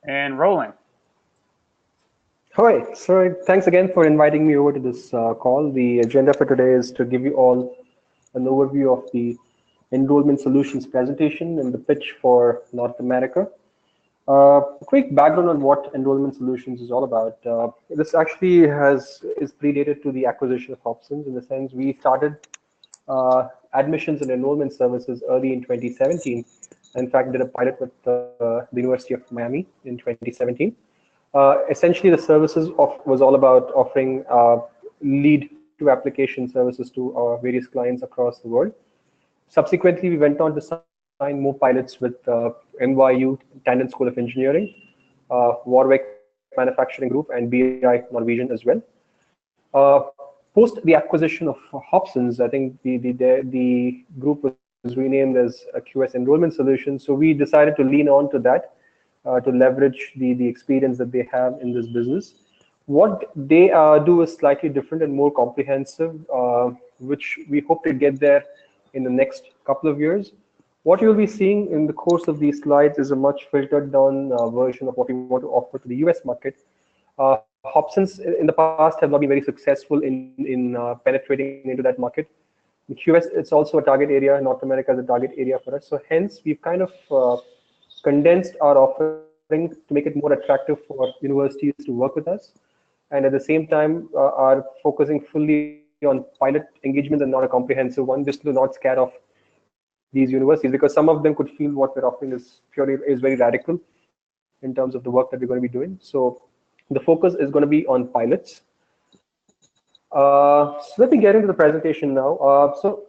And rolling. Hi, so thanks again for inviting me over to this call. The agenda for today is to give you all an overview of the enrollment solutions presentation and the pitch for North America. A quick background on what enrollment solutions is all about. This actually is predated to the acquisition of Hobson's in the sense we started admissions and enrollment services early in 2017. In fact, did a pilot with the University of Miami in 2017. Essentially, the services was all about offering lead to application services to our various clients across the world. Subsequently, we went on to sign more pilots with NYU, Tandon School of Engineering, Warwick Manufacturing Group, and BI Norwegian as well. Post the acquisition of Hobson's, I think the group was renamed as QS Enrollment Solutions. So we decided to lean on to that to leverage the experience that they have in this business. What they do is slightly different and more comprehensive, which we hope to get there in the next couple of years. What you'll be seeing in the course of these slides is a much filtered down version of what we want to offer to the US market. Hobson's in the past have not been very successful in penetrating into that market. The QS, it's also a target area. North America is a target area for us. So hence, we've kind of condensed our offering to make it more attractive for universities to work with us. And at the same time, are focusing fully on pilot engagements and not a comprehensive one, just to not scare off these universities, because some of them could feel what we're offering is very radical in terms of the work that we're going to be doing. So the focus is going to be on pilots. So let me get into the presentation now. So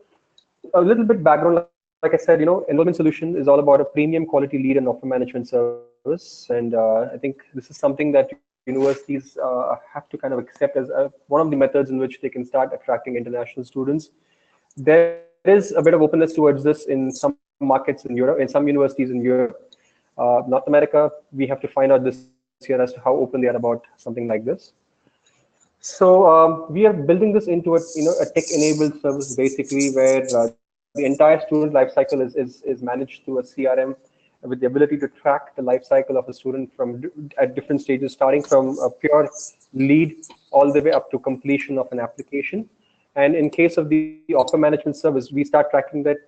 a little bit background, like I said, enrollment solution is all about a premium quality lead and offer management service. And I think this is something that universities have to kind of accept as one of the methods in which they can start attracting international students. There is a bit of openness towards this in some markets in Europe, in some universities in Europe. North America, we have to find out this year as to how open they are about something like this. So we are building this into a tech-enabled service basically, where the entire student life cycle is managed through a CRM with the ability to track the life cycle of a student at different stages, starting from a pure lead all the way up to completion of an application. And in case of the offer management service, we start tracking that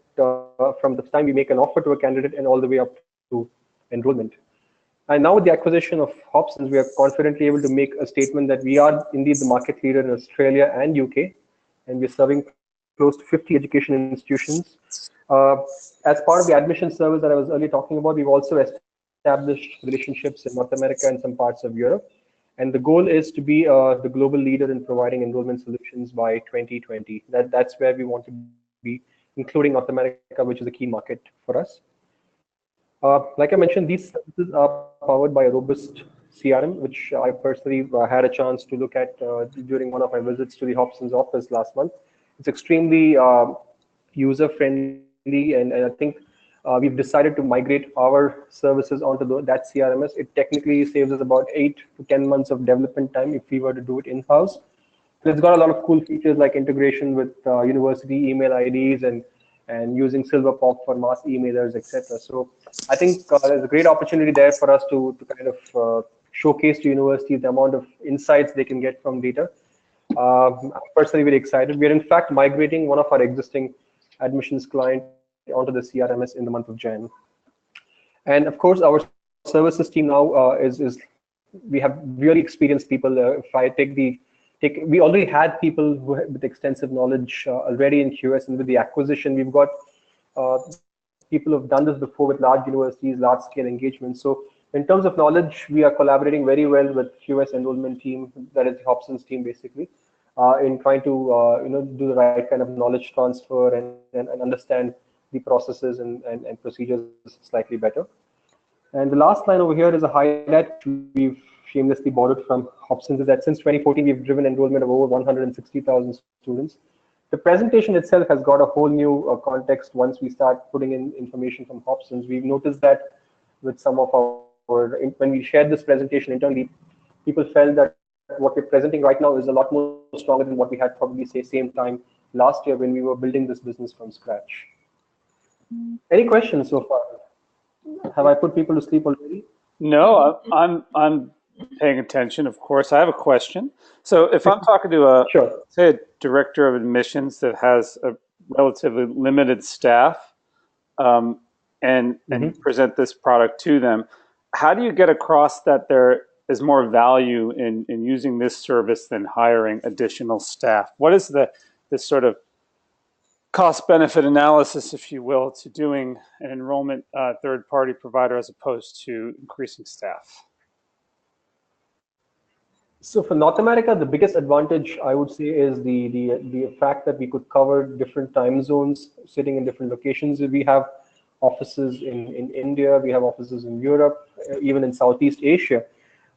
from the time we make an offer to a candidate and all the way up to enrollment. And now with the acquisition of Hobson's, we are confidently able to make a statement that we are indeed the market leader in Australia and UK, and we're serving close to 50 education institutions. As part of the admission service that I was earlier talking about, we've also established relationships in North America and some parts of Europe. And the goal is to be the global leader in providing enrollment solutions by 2020. That's where we want to be, including North America, which is a key market for us. Like I mentioned, these services are powered by a robust CRM, which I personally had a chance to look at during one of my visits to the Hobson's office last month. It's extremely user-friendly, and I think we've decided to migrate our services onto that CRMS. It technically saves us about 8 to 10 months of development time if we were to do it in-house. And it's got a lot of cool features like integration with university email IDs and using Silverpop for mass emailers, etc. So I think there's a great opportunity there for us to kind of showcase to universities the amount of insights they can get from data. I'm personally very excited. We're in fact migrating one of our existing admissions client onto the CRMS in the month of Jan. And of course, our services team now we have really experienced people. If I we already had people with extensive knowledge already in QS, and with the acquisition, we've got people who've done this before with large universities, large-scale engagement. So in terms of knowledge, we are collaborating very well with QS enrollment team, that is Hobson's team basically, in trying to do the right kind of knowledge transfer and understand the processes and procedures slightly better. And the last line over here is a highlight which we've shamelessly borrowed from Hobson's, is that since 2014, we've driven enrollment of over 160,000 students. The presentation itself has got a whole new context once we start putting in information from Hobson's. We've noticed that with some of when we shared this presentation internally, people felt that what we're presenting right now is a lot more stronger than what we had probably say same time last year when we were building this business from scratch. Any questions so far? Have I put people to sleep already? No, I'm paying attention, of course. I have a question. So if I'm talking to a, Sure. say, a director of admissions that has a relatively limited staff, um, and you Mhm. present this product to them, how do you get across that there is more value in using this service than hiring additional staff? What is the this sort of cost benefit analysis, if you will, to doing an enrollment third party provider as opposed to increasing staff? So for North America, the biggest advantage I would say is the fact that we could cover different time zones, sitting in different locations. We have offices in India, we have offices in Europe, even in Southeast Asia.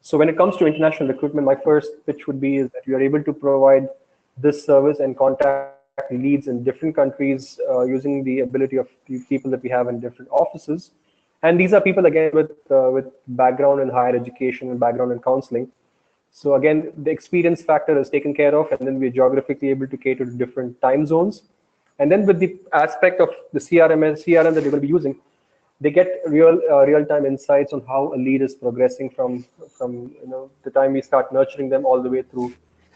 So when it comes to international recruitment, my first pitch would be is that we are able to provide this service and contact leads in different countries using the ability of the people that we have in different offices. And these are people again with background in higher education and background in counseling. So again, the experience factor is taken care of, and then we're geographically able to cater to different time zones. And then with the aspect of the CRM that you're going to be using, they get real-time insights on how a lead is progressing from the time we start nurturing them all the way through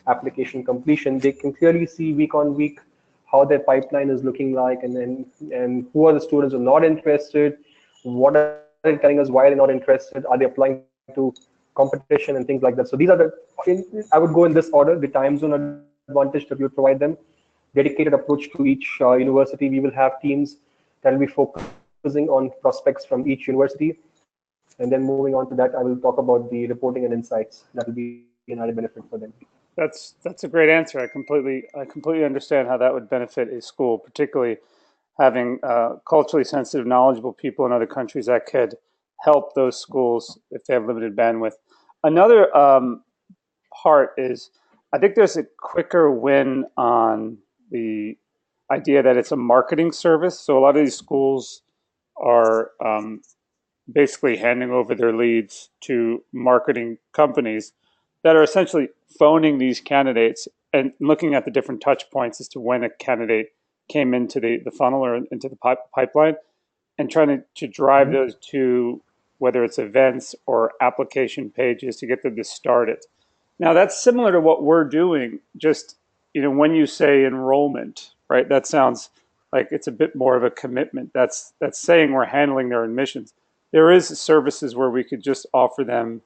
application completion. They can clearly see week on week how their pipeline is looking like, and who are the students who are not interested, what are they telling us, why they're not interested, are they applying to competition and things like that. So these are I would go in this order: the time zone advantage that we would provide them, dedicated approach to each university. We will have teams that will be focusing on prospects from each university. And then moving on to that, I will talk about the reporting and insights. That will be an added benefit for them. That's a great answer. I completely understand how that would benefit a school, particularly having culturally sensitive, knowledgeable people in other countries that could help those schools if they have limited bandwidth. Another part is I think there's a quicker win on the idea that it's a marketing service. So a lot of these schools are basically handing over their leads to marketing companies that are essentially phoning these candidates and looking at the different touch points as to when a candidate came into the funnel or into the pipeline and trying to drive Mhm. those to whether it's events or application pages to get them to start it. Now that's similar to what we're doing. Just when you say enrollment, right? That sounds like it's a bit more of a commitment. That's saying we're handling their admissions. There is services where we could just offer them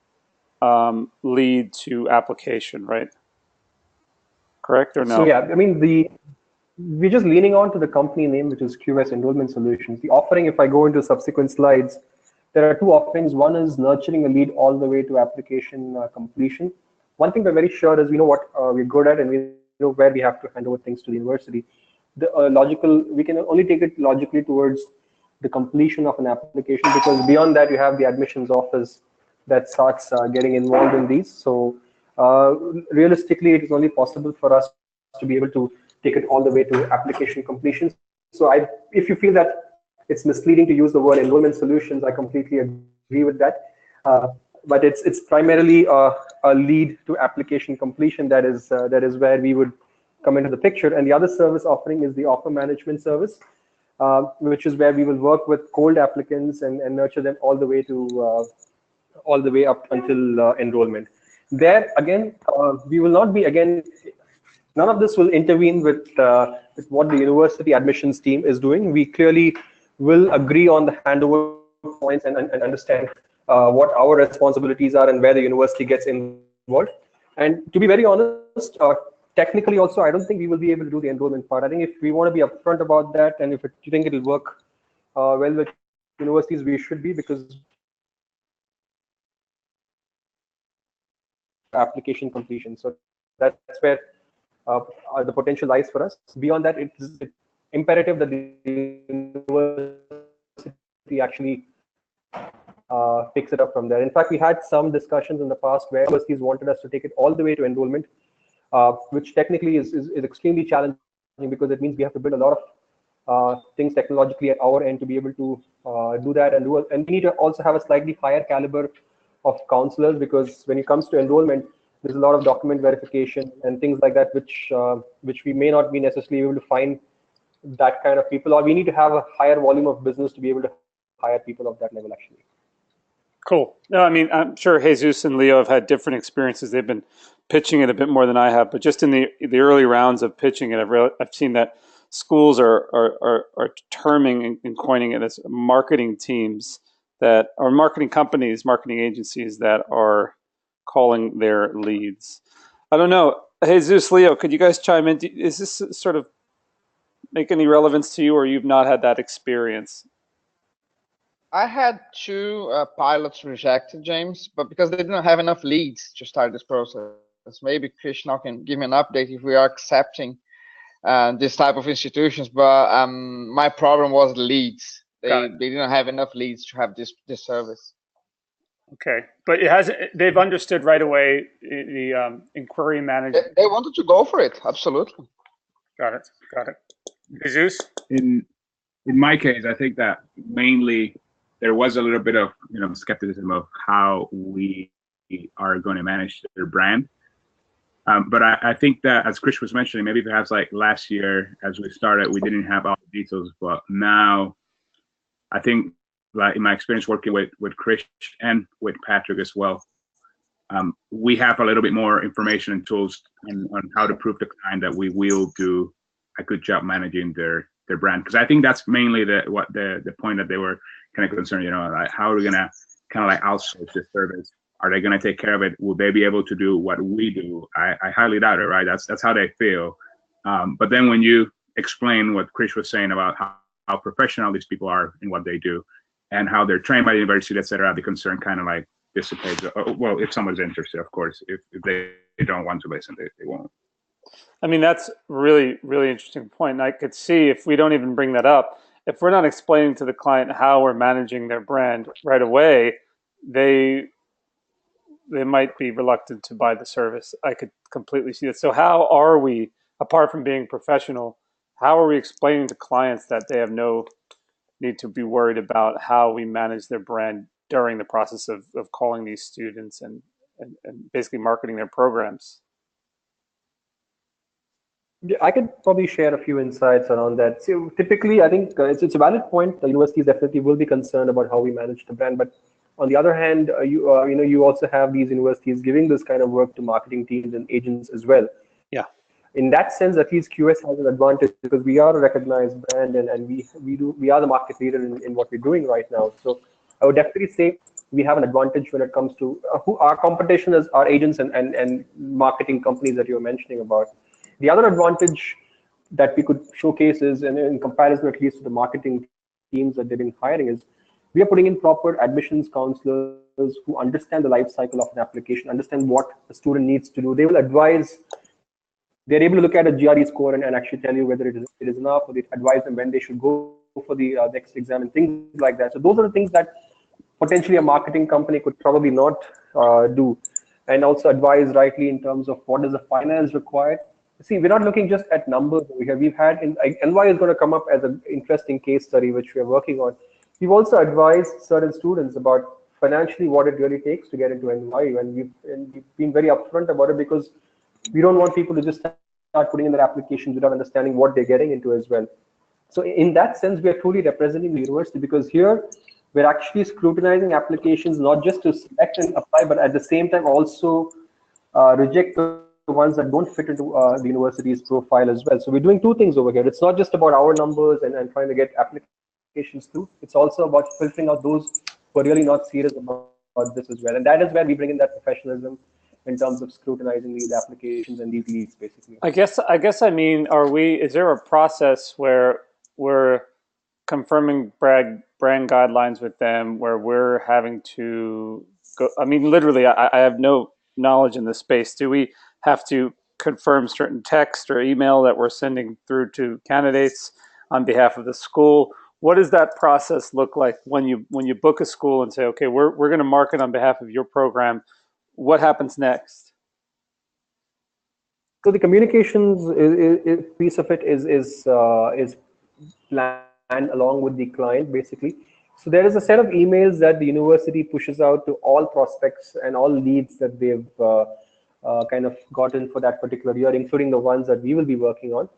lead to application, right? Correct or So no? yeah, I mean we're just leaning on to the company name, which is QS Enrollment Solutions. The offering, if I go into subsequent slides, there are two offerings. One is nurturing a lead all the way to application completion. One thing we're very sure is we know what we're good at, and we know where we have to hand over things to the university. The logical, we can only take it logically towards the completion of an application, because beyond that you have the admissions office that starts getting involved in these. So realistically, it is only possible for us to be able to take it all the way to application completion. So if you feel that it's misleading to use the word enrollment solutions, I completely agree with that. But it's primarily a lead to application completion. That is where we would come into the picture. And the other service offering is the offer management service, which is where we will work with cold applicants and nurture them all the way up until enrollment. There again, we will not be again. None of this will intervene with what the university admissions team is doing. We clearly will agree on the handover points and understand what our responsibilities are and where the university gets involved. And to be very honest, technically also, I don't think we will be able to do the enrollment part. I think if we want to be upfront about that, and if you think it'll work well with universities, we should be, because application completion. So that's where the potential lies for us. Beyond that, it's imperative that the university actually picks it up from there. In fact, we had some discussions in the past where universities wanted us to take it all the way to enrollment, which technically is extremely challenging, because it means we have to build a lot of things technologically at our end to be able to do that, and we need to also have a slightly higher caliber of counselors, because when it comes to enrollment, there's a lot of document verification and things like that, which we may not be necessarily able to find that kind of people, or we need to have a higher volume of business to be able to hire people of that level actually. Cool. No, I mean, I'm sure Jesus and Leo have had different experiences. They've been pitching it a bit more than I have, but just in the early rounds of pitching it, I've seen that schools are terming and coining it as marketing teams that or marketing companies, marketing agencies that are calling their leads. I don't know. Jesus, Leo, could you guys chime in? Is this sort of make any relevance to you, or you've not had that experience? I had two pilots rejected, James, but because they didn't have enough leads to start this process. Maybe Krishna can give me an update if we are accepting this type of institutions. But my problem was the leads. Got They didn't have enough leads to have this service. Okay, but it hasn't. They've understood right away the inquiry management. They wanted to go for it, absolutely. Got it. Got it. Jesus. In my case, I think that mainly there was a little bit of skepticism of how we are going to manage their brand. But I think that, as Chris was mentioning, maybe perhaps like last year as we started, we didn't have all the details, but now I think, like in my experience working with Chris and with Patrick as well, we have a little bit more information and tools on how to prove to the client that we will do a good job managing their brand. Because I think that's mainly the point that they were kind of concerned, like how are we gonna kind of like outsource this service? Are they gonna take care of it? Will they be able to do what we do? I highly doubt it, right? That's how they feel. But then when you explain what Chris was saying about how professional these people are in what they do and how they're trained by the university, et cetera, the concern kind of like dissipates. Well, if someone's interested, of course. If they don't want to listen, they won't. I mean, that's really, really interesting point. And I could see if we don't even bring that up, if we're not explaining to the client how we're managing their brand right away, they might be reluctant to buy the service. I could completely see that. So how are we, apart from being professional, how are we explaining to clients that they have no need to be worried about how we manage their brand during the process of calling these students and basically marketing their programs? Yeah, I could probably share a few insights around that. So typically, I think it's a valid point. The universities definitely will be concerned about how we manage the brand, but on the other hand, you also have these universities giving this kind of work to marketing teams and agents as well. Yeah. In that sense, at least QS has an advantage because we are a recognized brand and we are the market leader in what we're doing right now. So I would definitely say we have an advantage when it comes to who our competition is, our agents and marketing companies that you were mentioning about. The other advantage that we could showcase is, and in comparison at least to the marketing teams that they've been hiring, is we are putting in proper admissions counselors who understand the life cycle of an application, understand what the student needs to do. They will advise. They're able to look at a GRE score and actually tell you whether it is enough, or they advise them when they should go for the next exam and things like that. So those are the things that potentially a marketing company could probably not do, and also advise rightly in terms of what is the finance required. See, we're not looking just at numbers over here. We've had, NY is going to come up as an interesting case study, which we are working on. We've also advised certain students about financially what it really takes to get into NY, and we've been very upfront about it because we don't want people to just start putting in their applications without understanding what they're getting into as well. So in that sense, we are truly representing the university because here we're actually scrutinizing applications, not just to select and apply, but at the same time also reject the ones that don't fit into the university's profile as well. So we're doing two things over here. It's not just about our numbers and trying to get applications through. It's also about filtering out those who are really not serious about this as well. And that is where we bring in that professionalism in terms of scrutinizing these applications and these leads, basically. I guess I mean, is there a process where we're confirming brand guidelines with them, where we're having to go? I mean, literally, I have no knowledge in this space. Do we have to confirm certain text or email that we're sending through to candidates on behalf of the school? What does that process look like when you book a school and say, okay, we're going to market on behalf of your program? What happens next? So the communications piece of it is planned along with the client, basically. So there is a set of emails that the university pushes out to all prospects and all leads that they've kind of gotten for that particular year, including the ones that we will be working on.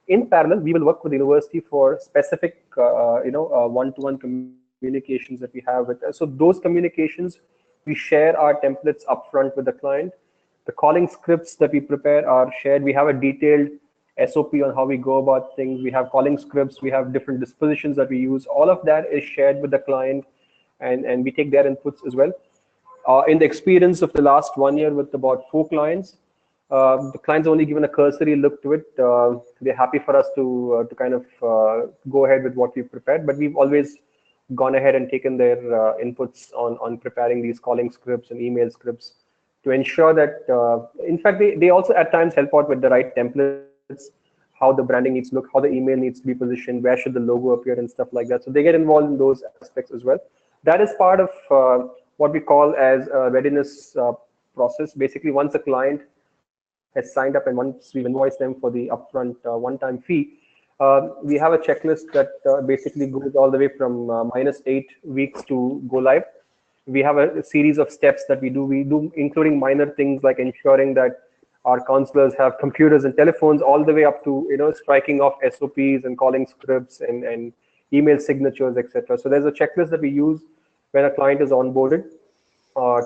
In parallel, we will work with the university for specific, one-to-one communications that we have with us. So those communications, we share our templates upfront with the client. The calling scripts that we prepare are shared. We have a detailed SOP on how we go about things. We have calling scripts. We have different dispositions that we use. All of that is shared with the client, and we take their inputs as well. In the experience of the last 1 year with about 4 clients, the client's only given a cursory look to it. They're happy for us to kind of go ahead with what we've prepared, but we've always gone ahead and taken their inputs on preparing these calling scripts and email scripts to ensure that, in fact, they also at times help out with the right templates, how the branding needs to look, how the email needs to be positioned, where should the logo appear and stuff like that. So they get involved in those aspects as well. That is part of what we call as a readiness process. Basically, once a client has signed up and once we've invoiced them for the upfront one-time fee, we have a checklist that basically goes all the way from -8 weeks to go live. We have a series of steps that we do, including minor things like ensuring that our counselors have computers and telephones, all the way up to striking off SOPs and calling scripts and email signatures, etc. So there's a checklist that we use when a client is onboarded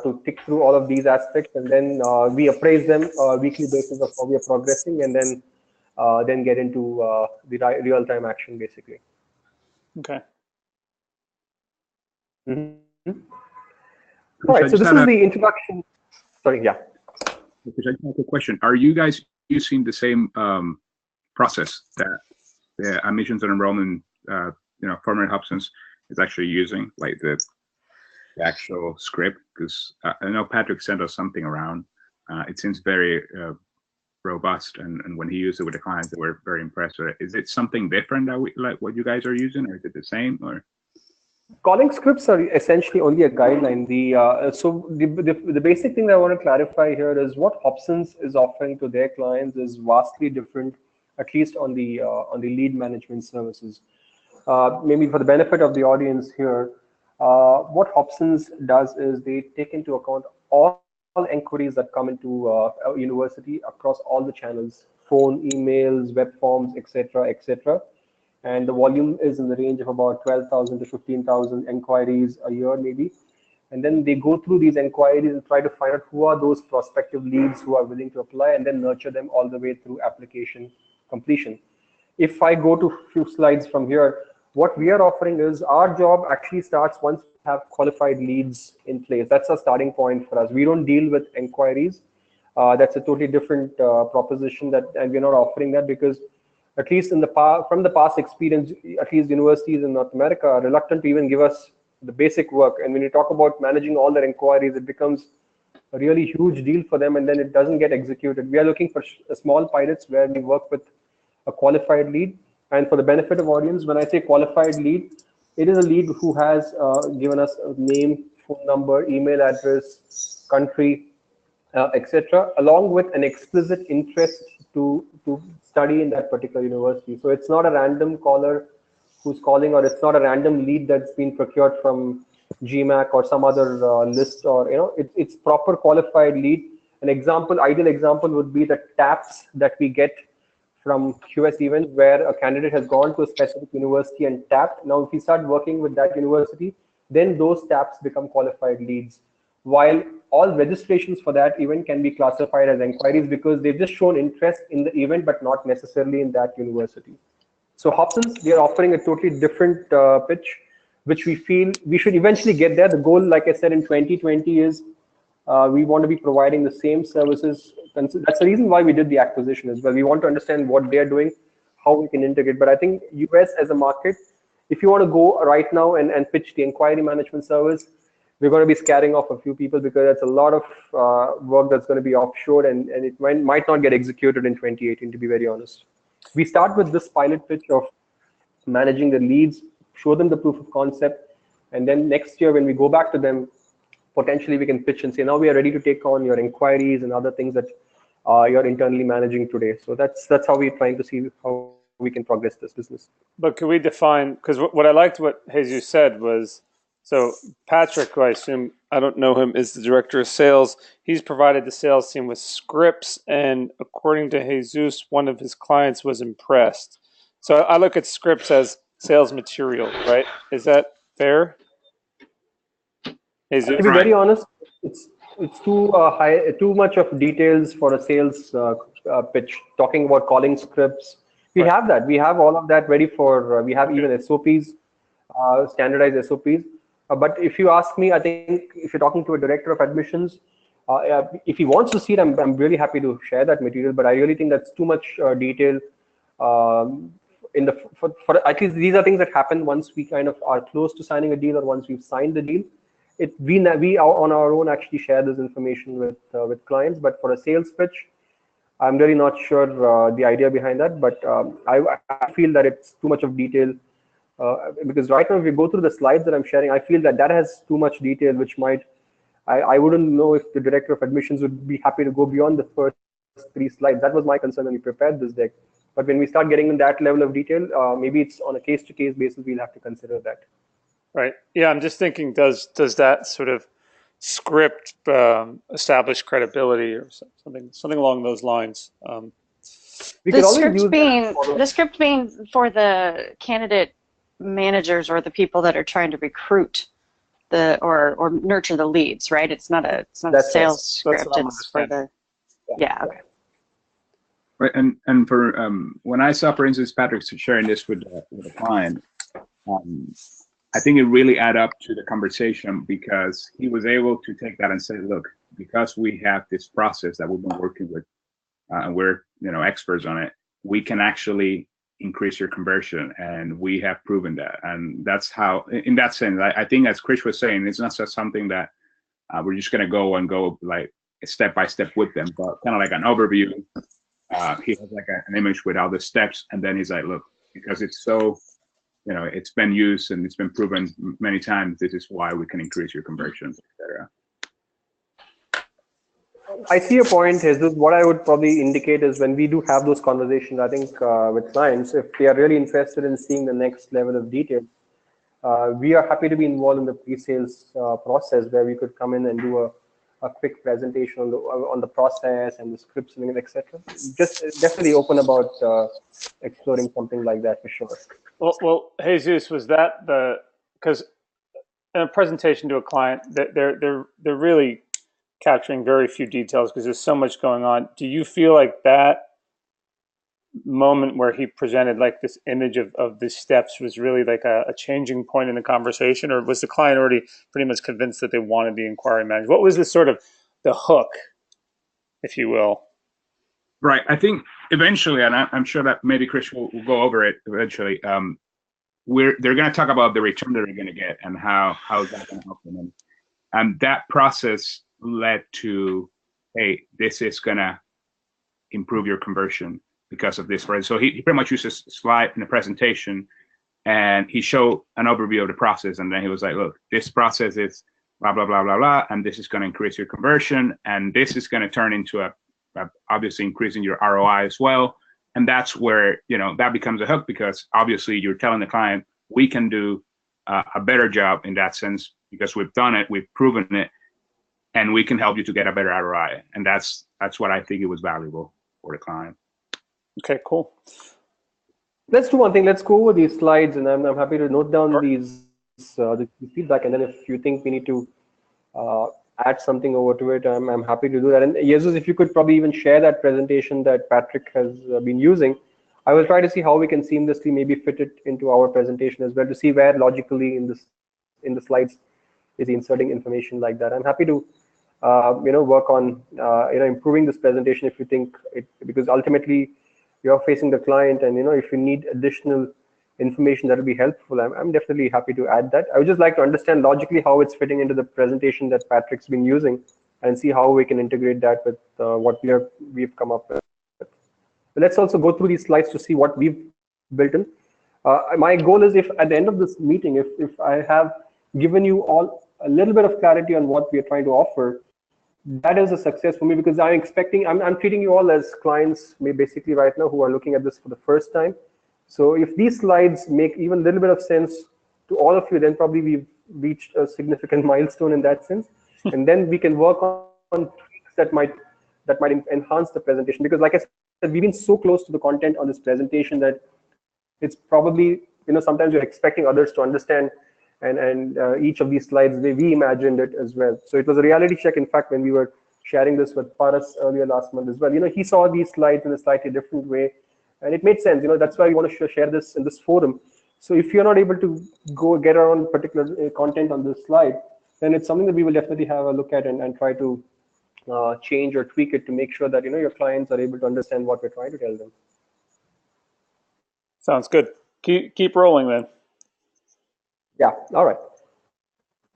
to tick through all of these aspects, and then we appraise them weekly basis of how we are progressing, and then get into the real-time action, basically. Okay. Mm-hmm. All right, so this is the introduction. Sorry, yeah. I just have a question. Are you guys using the same process that the admissions and enrollment, former Hobsons is actually using, like the actual script? Because I know Patrick sent us something around. It seems very robust, and when he used it with the clients, they were very impressed with it. Is it something different that like what you guys are using, or is it the same? Or calling scripts are essentially only a guideline. The basic thing that I want to clarify here is what Hobsons is offering to their clients is vastly different, at least on the lead management services. Maybe for the benefit of the audience here, what Hobsons does is they take into account all inquiries that come into a university across all the channels: phone, emails, web forms, etc., etc. And the volume is in the range of about 12,000 to 15,000 inquiries a year, maybe. And then they go through these inquiries and try to find out who are those prospective leads who are willing to apply, and then nurture them all the way through application completion. If I go to a few slides from here, what we are offering is our job actually starts once we have qualified leads in place. That's a starting point for us. We don't deal with inquiries. That's a totally different proposition, and we're not offering that because, at least from the past experience, at least universities in North America are reluctant to even give us the basic work. And when you talk about managing all their inquiries, it becomes a really huge deal for them, and then it doesn't get executed. We are looking for small pilots where we work with a qualified lead. And for the benefit of audience, when I say qualified lead, it is a lead who has given us a name, phone number, email address, country, etc., along with an explicit interest to study in that particular university. So it's not a random caller who's calling, or it's not a random lead that's been procured from GMAC or some other list, or it's proper qualified lead. An ideal example would be the taps that we get from QS events, where a candidate has gone to a specific university and tapped. Now, if we start working with that university, then those taps become qualified leads, while all registrations for that event can be classified as inquiries because they've just shown interest in the event, but not necessarily in that university. So Hobsons, they are offering a totally different pitch, which we feel we should eventually get there. The goal, like I said, in 2020 is we want to be providing the same services. And so that's the reason why we did the acquisition as well. We want to understand what they're doing, how we can integrate. But I think US as a market, if you want to go right now and pitch the inquiry management service, we're going to be scaring off a few people because that's a lot of work that's going to be offshore, and it might not get executed in 2018, to be very honest. We start with this pilot pitch of managing the leads, show them the proof of concept, and then next year when we go back to them, potentially we can pitch and say, now we are ready to take on your inquiries and other things that you're internally managing today. So that's how we're trying to see how we can progress this business. But can we define, because what I liked what Jesus said was, so Patrick, who I assume, I don't know him, is the director of sales. He's provided the sales team with scripts, and according to Jesus, one of his clients was impressed. So I look at scripts as sales material, right? Is that fair? Is To it be Right. very honest, it's too too much of details for a sales pitch. Talking about calling scripts, we right? have that. We have all of that ready for. We have even SOPs, standardized SOPs. But if you ask me, I think if you're talking to a director of admissions, if he wants to see it, I'm really happy to share that material. But I really think that's too much detail. In the for at least these are things that happen once we kind of are close to signing a deal or once we've signed the deal. We on our own actually share this information with clients, but for a sales pitch, I'm really not sure the idea behind that. But I feel that it's too much of detail because right now if we go through the slides that I'm sharing, I feel that that has too much detail, which might I wouldn't know if the director of admissions would be happy to go beyond the first 3 slides. That was my concern when we prepared this deck. But when we start getting in that level of detail, maybe it's on a case-to-case basis. We'll have to consider that. Right. Yeah, I'm just thinking, does that sort of script establish credibility or something along those lines? We The could always script use being that the script being for the candidate managers or the people that are trying to recruit the or nurture the leads, right? It's not a That's right. sales That's script. what I'm It's for understanding. yeah. Okay. Right. And for when I saw, for instance, Patrick sharing this with a client, I think it really add up to the conversation because he was able to take that and say, look, because we have this process that we've been working with, and we're experts on it, we can actually increase your conversion, and we have proven that. And that's how, in that sense, I think as Krish was saying, it's not just something that we're just going to go like step by step with them, but kind of like an overview. He has like an image with all the steps, and then he's like, look, because it's so, it's been used and it's been proven many times, this is why we can increase your conversion, etc. I see a point. Jesus. What I would probably indicate is when we do have those conversations, I think with clients, if they are really interested in seeing the next level of detail, we are happy to be involved in the pre-sales process where we could come in and do a quick presentation on the process and the scripts and etc. Just definitely open about exploring something like that for sure. Well, Jesus, was that because in a presentation to a client, that they're really capturing very few details because there's so much going on. Do you feel like that moment where he presented like this image of the steps was really like a changing point in the conversation, or was the client already pretty much convinced that they wanted the inquiry manager? What was the sort of the hook, if you will? Right. I think eventually, and I'm sure that maybe Krish will go over it eventually. They're going to talk about the return that they're going to get and how that's going to help them. And that process led to, hey, this is going to improve your conversion because of this. Right. So he pretty much used a slide in the presentation, and he showed an overview of the process, and then he was like, look, this process is blah blah blah blah blah, and this is going to increase your conversion, and this is going to turn into obviously increasing your ROI as well. And that's where that becomes a hook, because obviously you're telling the client we can do a better job in that sense because we've done it, we've proven it, and we can help you to get a better ROI. And that's what I think it was valuable for the client. Okay, cool. Let's do one thing. Let's go over these slides, and I'm happy to note down Sure. these the feedback. And then if you think we need to add something over to it, I'm happy to do that. And Jesus, if you could probably even share that presentation that Patrick has been using, I will try to see how we can seamlessly maybe fit it into our presentation as well, to see where logically in the slides is he inserting information like that. I'm happy to work on improving this presentation if you think it, because ultimately you're facing the client, and if you need additional information that will be helpful, I'm definitely happy to add that. I would just like to understand logically how it's fitting into the presentation that Patrick's been using, and see how we can integrate that with what we've come up with. But let's also go through these slides to see what we've built in. My goal is, if at the end of this meeting, if I have given you all a little bit of clarity on what we are trying to offer, that is a success for me, because I'm treating you all as clients, basically right now, who are looking at this for the first time. So if these slides make even a little bit of sense to all of you, then probably we've reached a significant milestone in that sense. And then we can work on tweaks that might enhance the presentation. Because like I said, we've been so close to the content on this presentation that it's probably, sometimes you're expecting others to understand and each of these slides, we imagined it as well. So it was a reality check. In fact, when we were sharing this with Paras earlier last month as well, he saw these slides in a slightly different way, and it made sense. That's why we want to share this in this forum. So if you're not able to go get around particular content on this slide, then it's something that we will definitely have a look at and try to change or tweak it to make sure that your clients are able to understand what we're trying to tell them. Sounds good. Keep rolling then. Yeah. All right.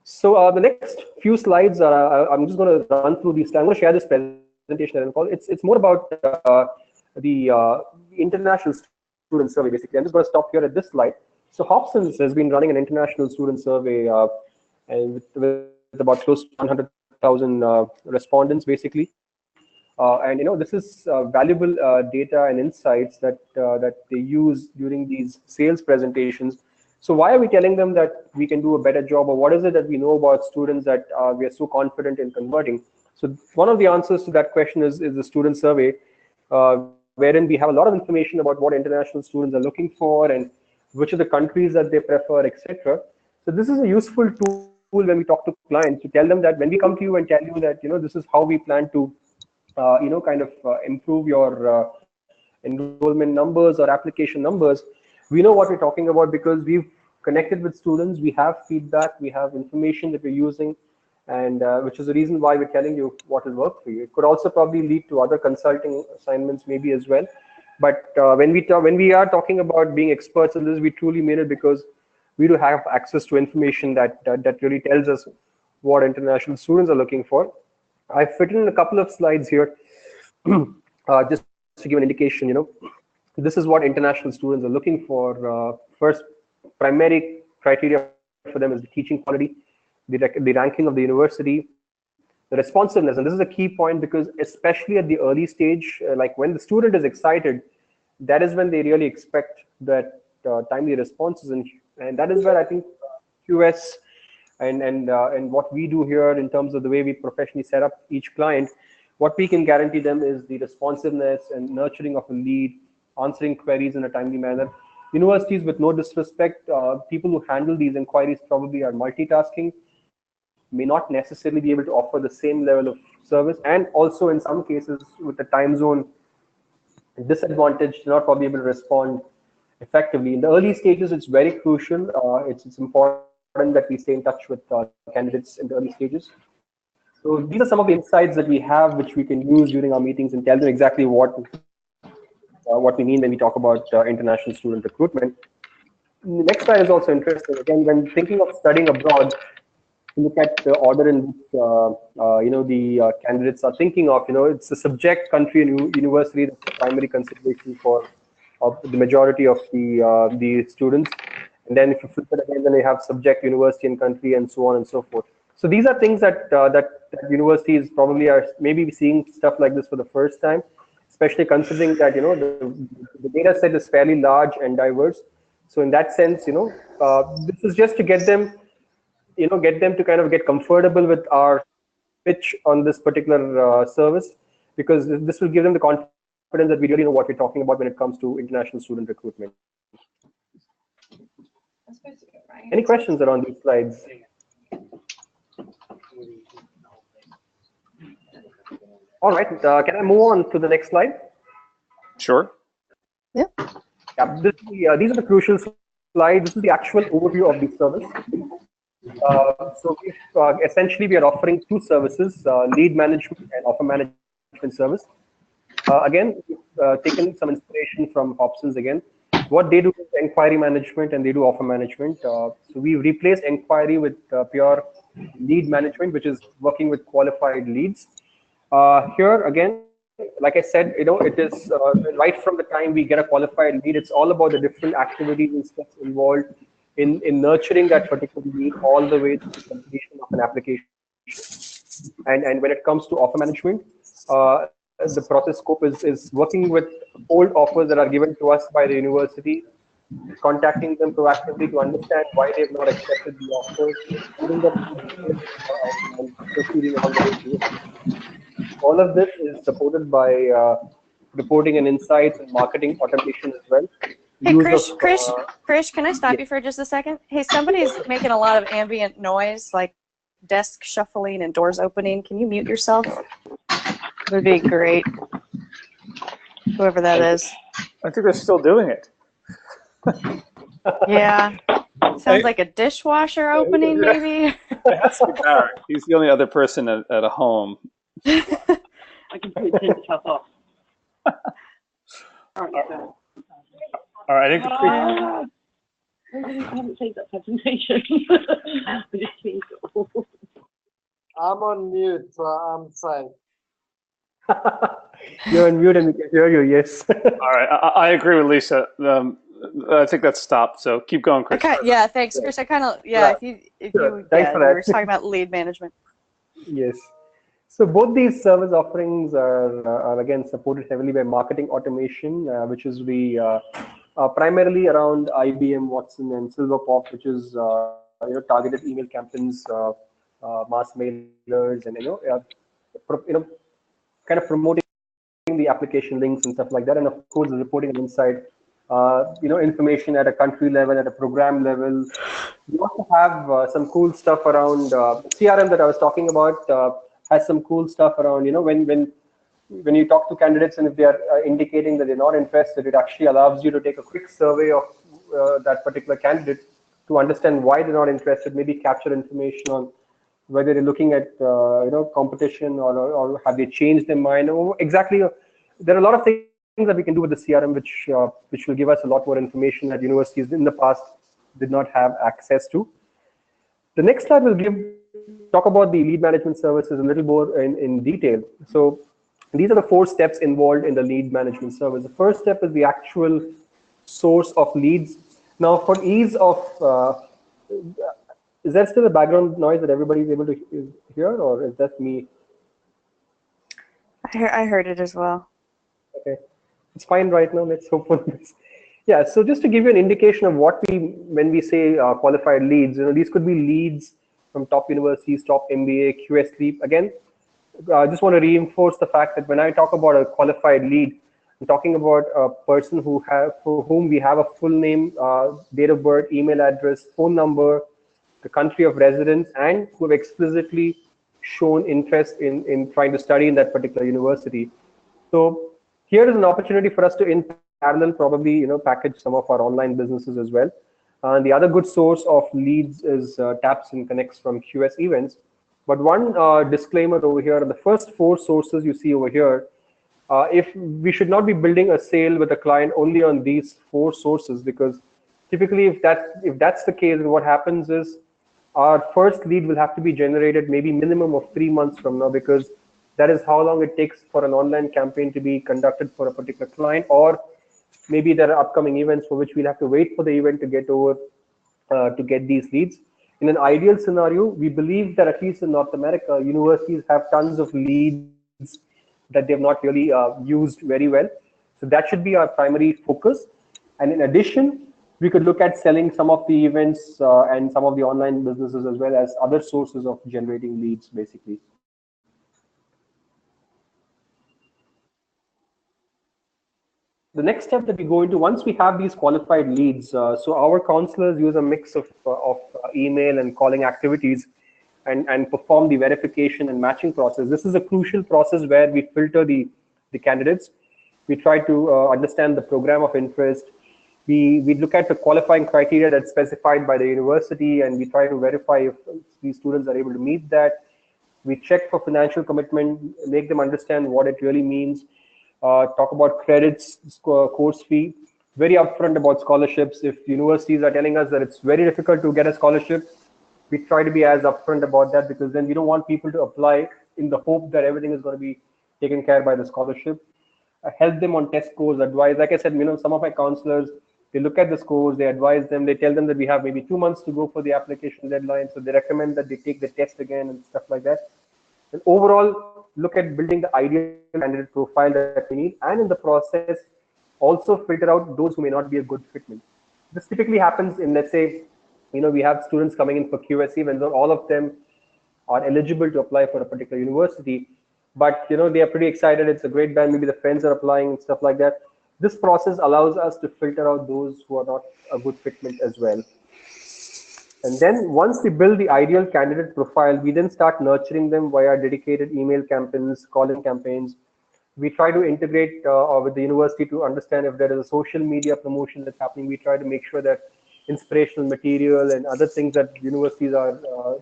So the next few slides, I'm just going to run through these. I'm going to share this presentation. It's more about the international student survey. Basically, I'm just going to stop here at this slide. So Hobson's has been running an international student survey, and with about close to 100,000 respondents, basically. And this is valuable data and insights that they use during these sales presentations. So why are we telling them that we can do a better job, or what is it that we know about students that we are so confident in converting? So one of the answers to that question is the student survey, wherein we have a lot of information about what international students are looking for and which are the countries that they prefer, etc. So this is a useful tool when we talk to clients to tell them that when we come to you and tell you that this is how we plan to improve your enrollment numbers or application numbers, we know what we're talking about because we've connected with students, we have feedback, we have information that we're using, and which is the reason why we're telling you what will work for you. It could also probably lead to other consulting assignments maybe as well. But when we are talking about being experts in this, we truly mean it because we do have access to information that really tells us what international students are looking for. I've fitted in a couple of slides here just to give an indication. This is what international students are looking for. First, primary criteria for them is the teaching quality, the ranking of the university, the responsiveness. And this is a key point because especially at the early stage, like when the student is excited, that is when they really expect that timely responses. And that is where I think QS and what we do here in terms of the way we professionally set up each client, what we can guarantee them is the responsiveness and nurturing of a lead, answering queries in a timely manner. Universities, with no disrespect, people who handle these inquiries probably are multitasking, may not necessarily be able to offer the same level of service, and also in some cases with the time zone disadvantage, not probably able to respond effectively. In the early stages, it's very crucial. It's important that we stay in touch with candidates in the early stages. So these are some of the insights that we have, which we can use during our meetings and tell them exactly what we mean when we talk about international student recruitment. The next slide is also interesting. Again, when thinking of studying abroad, look at the order in which the candidates are thinking of. It's the subject, country, and university that's the primary consideration for the majority of the students. And then if you flip it again, then they have subject, university, and country, and so on and so forth. So these are things that universities probably are maybe seeing stuff like this for the first time, especially considering that the data set is fairly large and diverse. So in that sense, this is just to get them to kind of get comfortable with our pitch on this particular service, because this will give them the confidence that we really know what we're talking about when it comes to international student recruitment. Any questions around these slides? All right, can I move on to the next slide? Sure. Yeah. Yeah, these are the crucial slides. This is the actual overview of the service. So essentially, we are offering two services, lead management and offer management service. Again, taken some inspiration from Hobson's again. What they do is inquiry management and they do offer management. So we replaced inquiry with pure lead management, which is working with qualified leads. Here again, like I said, it is right from the time we get a qualified lead, it's all about the different activities and steps involved in nurturing that particular lead all the way to the completion of an application. And when it comes to offer management, the process scope is working with old offers that are given to us by the university, contacting them proactively to understand why they've not accepted the offer, giving them and proceeding along the way to it. All of this is supported by reporting and insights and marketing automation as well. Hey, use Krish, of Krish, can I stop yes. you for just a second? Hey, somebody's making a lot of ambient noise, like desk shuffling and doors opening. Can you mute yourself? Would be great. Whoever that is. I think they're still doing it. Yeah. Sounds like a dishwasher opening, maybe. Ask Barrett. He's the only other person at a home. I can probably turn the top off. All right, so. All right, I think the I haven't saved that presentation. I just changed it all. I'm on mute, so I'm fine. You're on mute and we can hear you. Yes. all right, I agree with Lisa. I think that's stopped. So keep going, Chris. Yeah, thanks, Chris. I kind of, yeah, if Sure. you, Thanks yeah, for we that. were talking about lead management. Yes. So both these service offerings are again supported heavily by marketing automation, which is primarily around IBM, Watson, and Silverpop, which is targeted email campaigns, mass mailers, and kind of promoting the application links and stuff like that, and of course the reporting and insight, information at a country level, at a program level. We also have some cool stuff around CRM that I was talking about. Has some cool stuff around, when you talk to candidates and if they are indicating that they're not interested, it actually allows you to take a quick survey of that particular candidate to understand why they're not interested, maybe capture information on whether they're looking at competition or have they changed their mind, or exactly. There are a lot of things that we can do with the CRM which will give us a lot more information that universities in the past did not have access to. The next slide will talk about the lead management services a little more in detail. So these are the 4 steps involved in the lead management service. The first step is the actual source of leads. Now, for ease of is there still a background noise that everybody is able to hear, or is that me? I heard it as well. Okay, it's fine right now. Let's hope for this. Yeah, so just to give you an indication of when we say qualified leads, these could be leads from top universities, top MBA, QS3. Again, I just want to reinforce the fact that when I talk about a qualified lead, I'm talking about a person for whom we have a full name, date of birth, email address, phone number, the country of residence, and who have explicitly shown interest in trying to study in that particular university. So here is an opportunity for us to, in parallel, probably package some of our online businesses as well. And the other good source of leads is taps and connects from QS events. But one disclaimer over here: the first 4 sources you see over here, if we should not be building a sale with a client only on these 4 sources, because typically if that's the case, then what happens is our first lead will have to be generated maybe minimum of 3 months from now, because that is how long it takes for an online campaign to be conducted for a particular client, or maybe there are upcoming events for which we'll have to wait for the event to get over to get these leads. In an ideal scenario, we believe that at least in North America, universities have tons of leads that they've not really used very well. So that should be our primary focus. And in addition, we could look at selling some of the events and some of the online businesses as well as other sources of generating leads, basically. The next step that we go into, once we have these qualified leads, so our counselors use a mix of email and calling activities and perform the verification and matching process. This is a crucial process where we filter the candidates. We try to understand the program of interest. We look at the qualifying criteria that's specified by the university, and we try to verify if these students are able to meet that. We check for financial commitment, make them understand what it really means. Talk about credits, course fee, very upfront about scholarships. If universities are telling us that it's very difficult to get a scholarship, we try to be as upfront about that, because then we don't want people to apply in the hope that everything is going to be taken care by the scholarship. Help them on test scores, advise. Like I said, some of my counselors, they look at the scores, they advise them, they tell them that we have maybe 2 months to go for the application deadline. So they recommend that they take the test again and stuff like that. And overall, look at building the ideal candidate profile that we need, and in the process, also filter out those who may not be a good fit. This typically happens in, let's say, we have students coming in for QS events, and all of them are eligible to apply for a particular university, but they are pretty excited. It's a great band. Maybe the friends are applying and stuff like that. This process allows us to filter out those who are not a good fitment as well. And then once we build the ideal candidate profile, we then start nurturing them via dedicated email campaigns, calling campaigns. We try to integrate with the university to understand if there is a social media promotion that's happening. We try to make sure that inspirational material and other things that universities are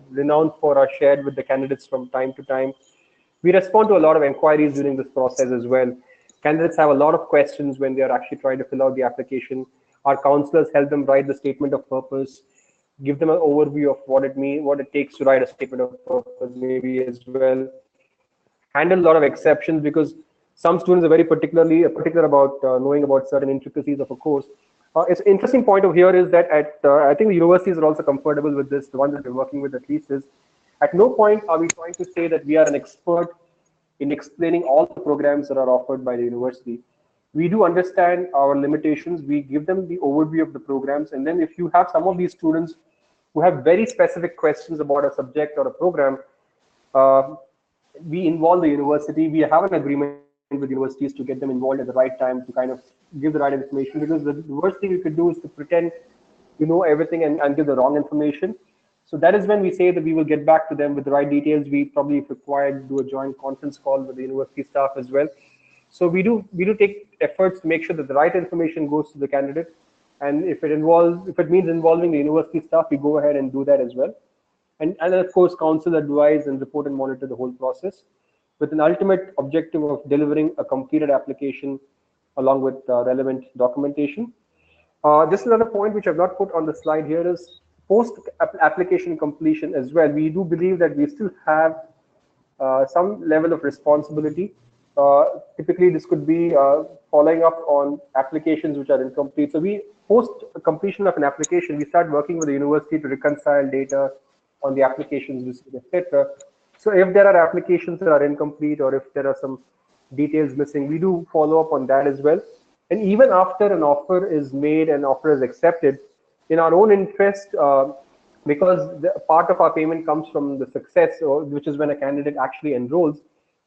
renowned for are shared with the candidates from time to time. We respond to a lot of inquiries during this process as well. Candidates have a lot of questions when they are actually trying to fill out the application. Our counselors help them write the statement of purpose, give them an overview of what it means, what it takes to write a statement of purpose, maybe as well. Handle a lot of exceptions because some students are very particular about knowing about certain intricacies of a course. It's an interesting point of here is that I think the universities are also comfortable with this. The ones that we're working with at least is at no point are we trying to say that we are an expert in explaining all the programs that are offered by the university. We do understand our limitations. We give them the overview of the programs. And then if you have some of these students who have very specific questions about a subject or a program, uh, we involve the university. We have an agreement with universities to get them involved at the right time to kind of give the right information, because the worst thing you could do is to pretend you know everything and give the wrong information. So that is when we say that we will get back to them with the right details. We probably, if required, do a joint conference call with the university staff as well. So we do take efforts to make sure that the right information goes to the candidate. And if it means involving the university staff, we go ahead and do that as well. And of course, counsel, advise, and report and monitor the whole process with an ultimate objective of delivering a completed application along with relevant documentation. Just another point which I've not put on the slide here is post-application completion as well. We do believe that we still have some level of responsibility. Typically, this could be following up on applications which are incomplete. So we, post completion of an application, we start working with the university to reconcile data on the applications received, etc. So if there are applications that are incomplete or if there are some details missing, we do follow up on that as well. And even after an offer is made and offer is accepted, in our own interest, because part of our payment comes from the success, which is when a candidate actually enrolls,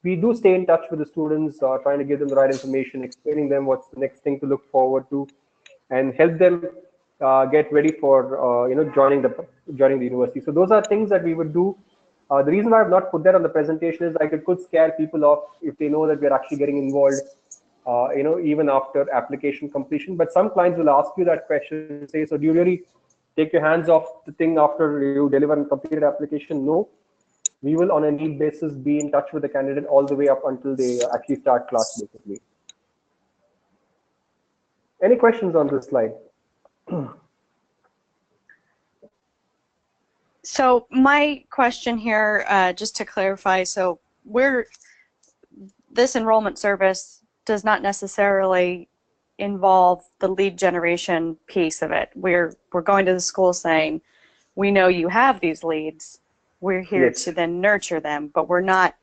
we do stay in touch with the students, trying to give them the right information, explaining them what's the next thing to look forward to, and help them get ready for joining the university. So those are things that we would do. The reason why I've not put that on the presentation is like it could scare people off if they know that we're actually getting involved, even after application completion. But some clients will ask you that question, say, so do you really take your hands off the thing after you deliver a completed application? No, we will on a need basis be in touch with the candidate all the way up until they actually start class, basically. Any questions on this slide? So my question here, just to clarify, so this enrollment service does not necessarily involve the lead generation piece of it. We're going to the school saying, we know you have these leads. We're here Yes. to then nurture them, but we're not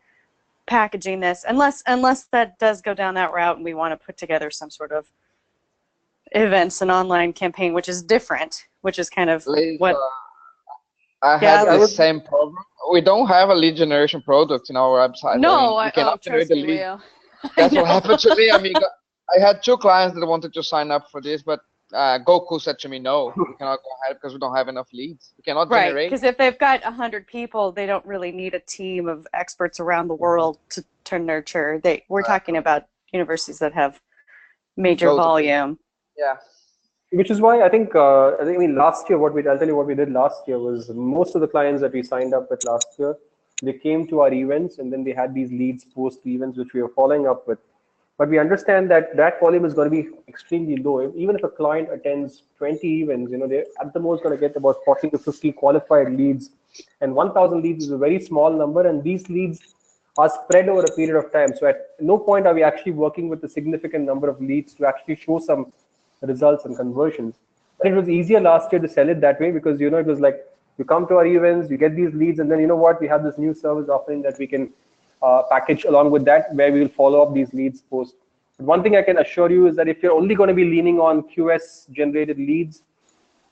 packaging this unless that does go down that route and we want to put together some sort of events and online campaign, which is different, which is kind of what I had the same problem. We don't have a lead generation product in our website. No, we cannot generate the lead. That's what happened to me. I mean, I had 2 clients that wanted to sign up for this, but Goku said to me, no, we cannot go ahead because we don't have enough leads. We cannot generate. Right, because if they've got 100 people, they don't really need a team of experts around the world to nurture. We're talking about universities that have major volume. Yeah. Which is why I think, last year, I'll tell you what we did last year was most of the clients that we signed up with last year, they came to our events and then they had these leads post events, which we were following up with. But we understand that volume is going to be extremely low. Even if a client attends 20 events, they're at the most going to get about 40 to 50 qualified leads. And 1,000 leads is a very small number. And these leads are spread over a period of time. So at no point are we actually working with a significant number of leads to actually show some results and conversions. But it was easier last year to sell it that way because, it was like you come to our events, you get these leads, and then we have this new service offering that we can package along with that, where we will follow up these leads post. But one thing I can assure you is that if you're only going to be leaning on QS generated leads,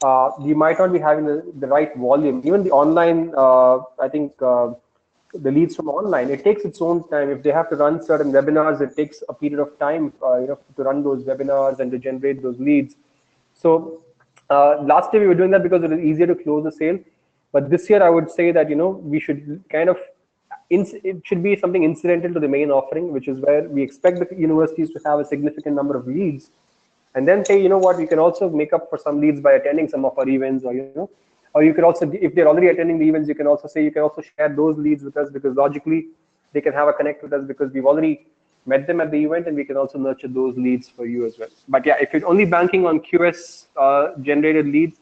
you might not be having the right volume. Even the online, the leads from online, it takes its own time. If they have to run certain webinars, it takes a period of time, to run those webinars and to generate those leads. So last year we were doing that because it was easier to close the sale. But this year I would say that, we should kind of, it should be something incidental to the main offering, which is where we expect the universities to have a significant number of leads. And then say, you know what, you can also make up for some leads by attending some of our events, or you could also, if they're already attending the events, you can also say, you can also share those leads with us, because logically they can have a connect with us because we've already met them at the event, and we can also nurture those leads for you as well. But yeah, if you're only banking on QS generated leads,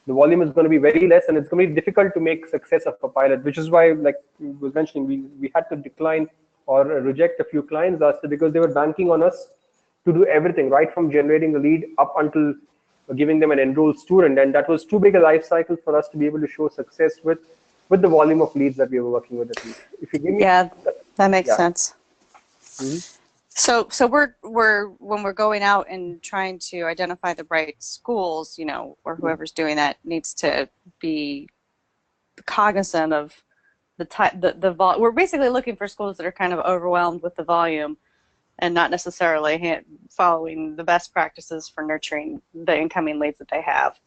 the volume is going to be very less, and it's going to be difficult to make success of a pilot, which is why, like I was mentioning, we had to decline or reject a few clients last year because they were banking on us to do everything, right from generating the lead up until giving them an enrolled student, and that was too big a life cycle for us to be able to show success with the volume of leads that we were working with at least. If you give me, Yeah, that makes yeah. sense. Mm-hmm. So we're when we're going out and trying to identify the right schools, or whoever's doing that needs to be cognizant of the type, the vol. We're basically looking for schools that are kind of overwhelmed with the volume and not necessarily following the best practices for nurturing the incoming leads that they have.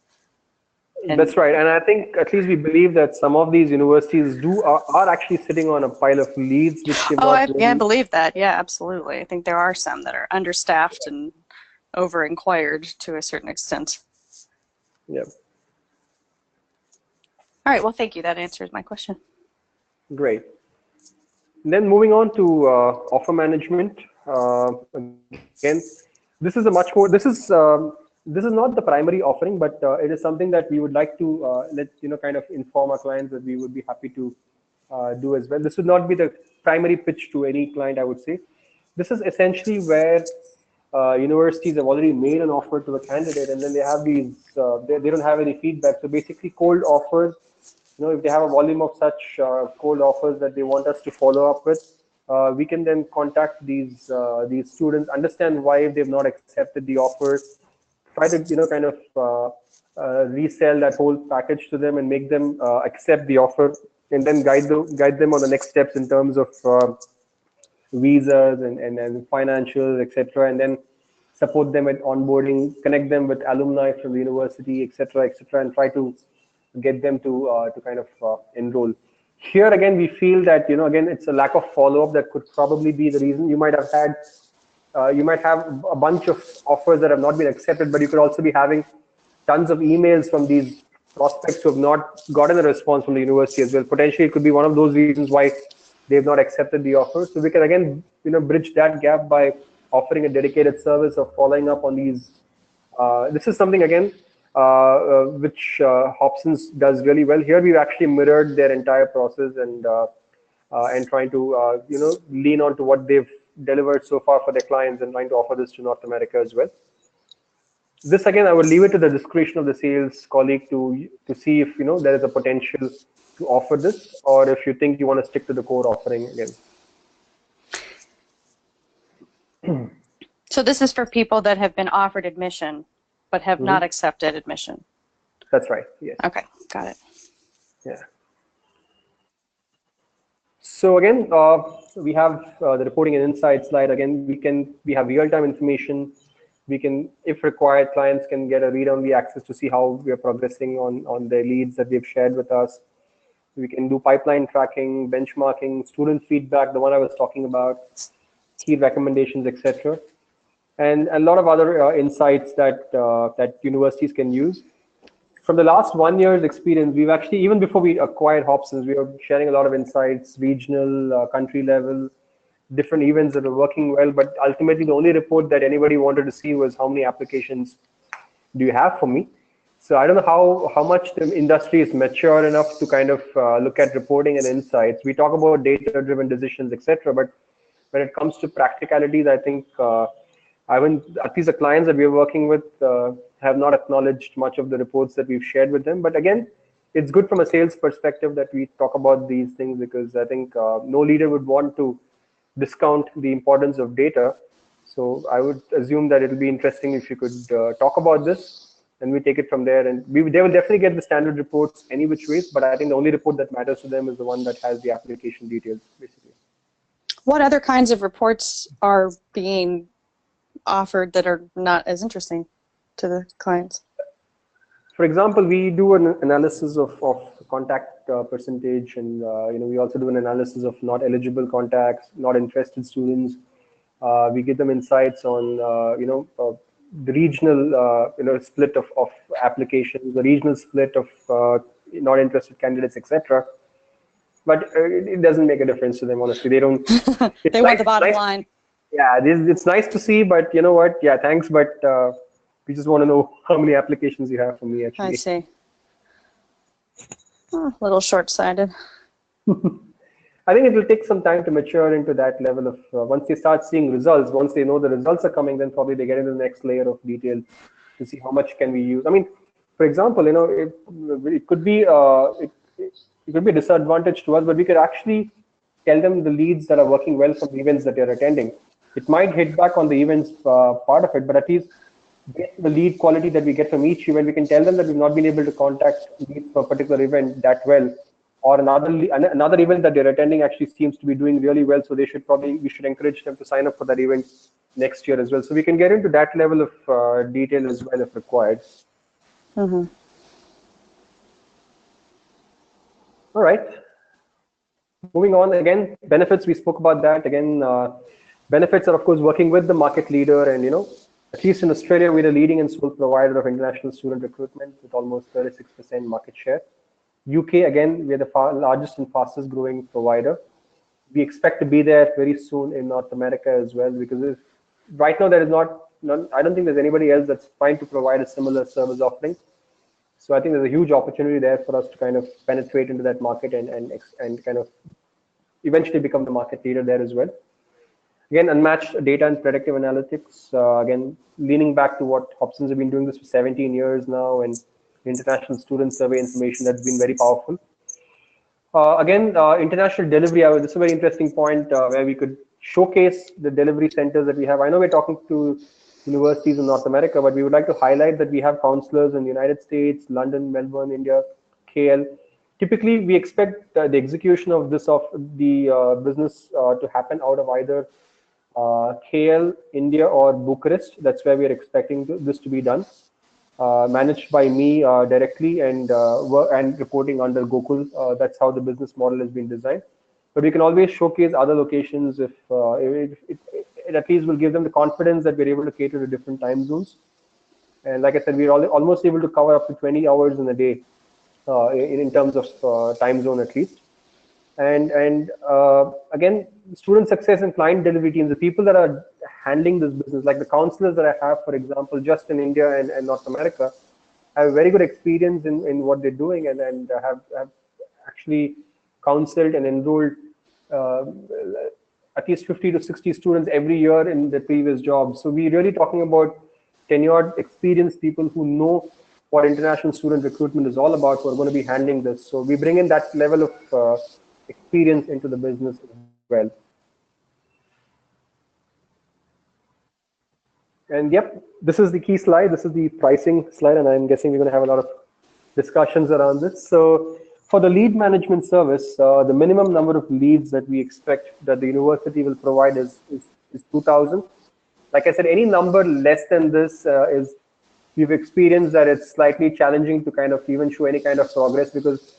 That's right, and I think at least we believe that some of these universities are actually sitting on a pile of leads which they've not really. I believe that. Yeah, absolutely. I think there are some that are understaffed and over-inquired to a certain extent. Yeah. All right. Well, thank you. That answers my question. Great. Then moving on to offer management. Again, this is a much more. This is not the primary offering, but it is something that we would like to kind of inform our clients that we would be happy to do as well. This would not be the primary pitch to any client, I would say. This is essentially where universities have already made an offer to a candidate, and then they have these. They don't have any feedback. So basically, cold offers. If they have a volume of such cold offers that they want us to follow up with, we can then contact these students, understand why they've not accepted the offers, try to kind of resell that whole package to them and make them accept the offer, and then guide them on the next steps in terms of visas and financials, etc., and then support them at onboarding, connect them with alumni from the university, etc., and try to get them to kind of enroll. Here again, we feel that again it's a lack of follow-up that could probably be the reason. You might have a bunch of offers that have not been accepted, but you could also be having tons of emails from these prospects who have not gotten a response from the university as well. Potentially, it could be one of those reasons why they've not accepted the offer. So we can again bridge that gap by offering a dedicated service of following up on these. This is something again which Hobson's does really well. Here we've actually mirrored their entire process and trying to lean on to what they've delivered so far for their clients and trying to offer this to North America as well. This again, I would leave it to the discretion of the sales colleague to see if there is a potential to offer this, or if you think you want to stick to the core offering again. So this is for people that have been offered admission but have not accepted admission. That's right. Yes. Okay, got it. Yeah. So again, we have the reporting and insight slide. Again, we have real-time information. We can, if required, clients can get a read-only access to see how we are progressing on their leads that they've shared with us. We can do pipeline tracking, benchmarking, student feedback, the one I was talking about, key recommendations, etc., and a lot of other insights that that universities can use. From the last 1 year's experience, we've actually, even before we acquired Hobson's, we were sharing a lot of insights, regional, country level, different events that were working well. But ultimately, the only report that anybody wanted to see was how many applications do you have for me. So I don't know how much the industry is mature enough to kind of look at reporting and insights. We talk about data-driven decisions, etc. But when it comes to practicalities, I think at least the clients that we're working with have not acknowledged much of the reports that we've shared with them. But again, it's good from a sales perspective that we talk about these things, because I think no leader would want to discount the importance of data. So I would assume that it'll be interesting if you could talk about this. and we take it from there. And they will definitely get the standard reports any which ways, but I think the only report that matters to them is the one that has the application details, basically. What other kinds of reports are being offered that are not as interesting to the clients? For example, we do an analysis of contact percentage, and we also do an analysis of not eligible contacts, not interested students. We give them insights on the regional split of applications, the regional split of not interested candidates, etc. But it doesn't make a difference to them, honestly. They don't. They want the bottom line. Yeah, it's nice to see, but you know what? Yeah, thanks, but we just want to know how many applications you have for me, actually. I see. Oh, a little short-sighted. I think it will take some time to mature into that level of, once they start seeing results, once they know the results are coming, then probably they get into the next layer of detail to see how much can we use. I mean, for example, it could be it could be a disadvantage to us, but we could actually tell them the leads that are working well from the events that they're attending. It might hit back on the events part of it, but at least get the lead quality that we get from each event. We can tell them that we've not been able to contact leads for a particular event that well, or another event that they're attending actually seems to be doing really well. So we should encourage them to sign up for that event next year as well. So we can get into that level of detail as well if required. Mm-hmm. All right. Moving on, again, benefits, we spoke about that. Again, benefits are, of course, working with the market leader. And, at least in Australia, we're the leading and sole provider of international student recruitment with almost 36% market share. UK, again, we're the largest and fastest growing provider. We expect to be there very soon in North America as well, because right now there is I don't think there's anybody else that's trying to provide a similar service offering. So I think there's a huge opportunity there for us to kind of penetrate into that market and kind of eventually become the market leader there as well. Again, unmatched data and predictive analytics. Again, leaning back to what Hobson's have been doing this for 17 years now, and international student survey information that's been very powerful. Again, international delivery. This is a very interesting point where we could showcase the delivery centers that we have. I know we're talking to universities in North America, but we would like to highlight that we have counselors in the United States, London, Melbourne, India, KL. Typically, we expect the execution of this business to happen out of either KL, India, or Bucharest. That's where we are expecting this to be done. Managed by me directly and reporting under Gokul. That's how the business model has been designed. But we can always showcase other locations if it at least will give them the confidence that we're able to cater to different time zones. And like I said, we're almost able to cover up to 20 hours in a day in terms of time zone at least. And again, student success and client delivery teams, the people that are handling this business, like the counselors that I have, for example, just in India and North America, have very good experience in what they're doing and have actually counseled and enrolled at least 50 to 60 students every year in the previous jobs. So we're really talking about tenured, experienced people who know what international student recruitment is all about, who are going to be handling this. So we bring in that level of experience into the business as well. And yep, this is the key slide. This is the pricing slide, and I'm guessing we're going to have a lot of discussions around this. So for the lead management service, the minimum number of leads that we expect that the university will provide is 2,000. Like I said, any number less than this we've experienced that it's slightly challenging to kind of even show any kind of progress, because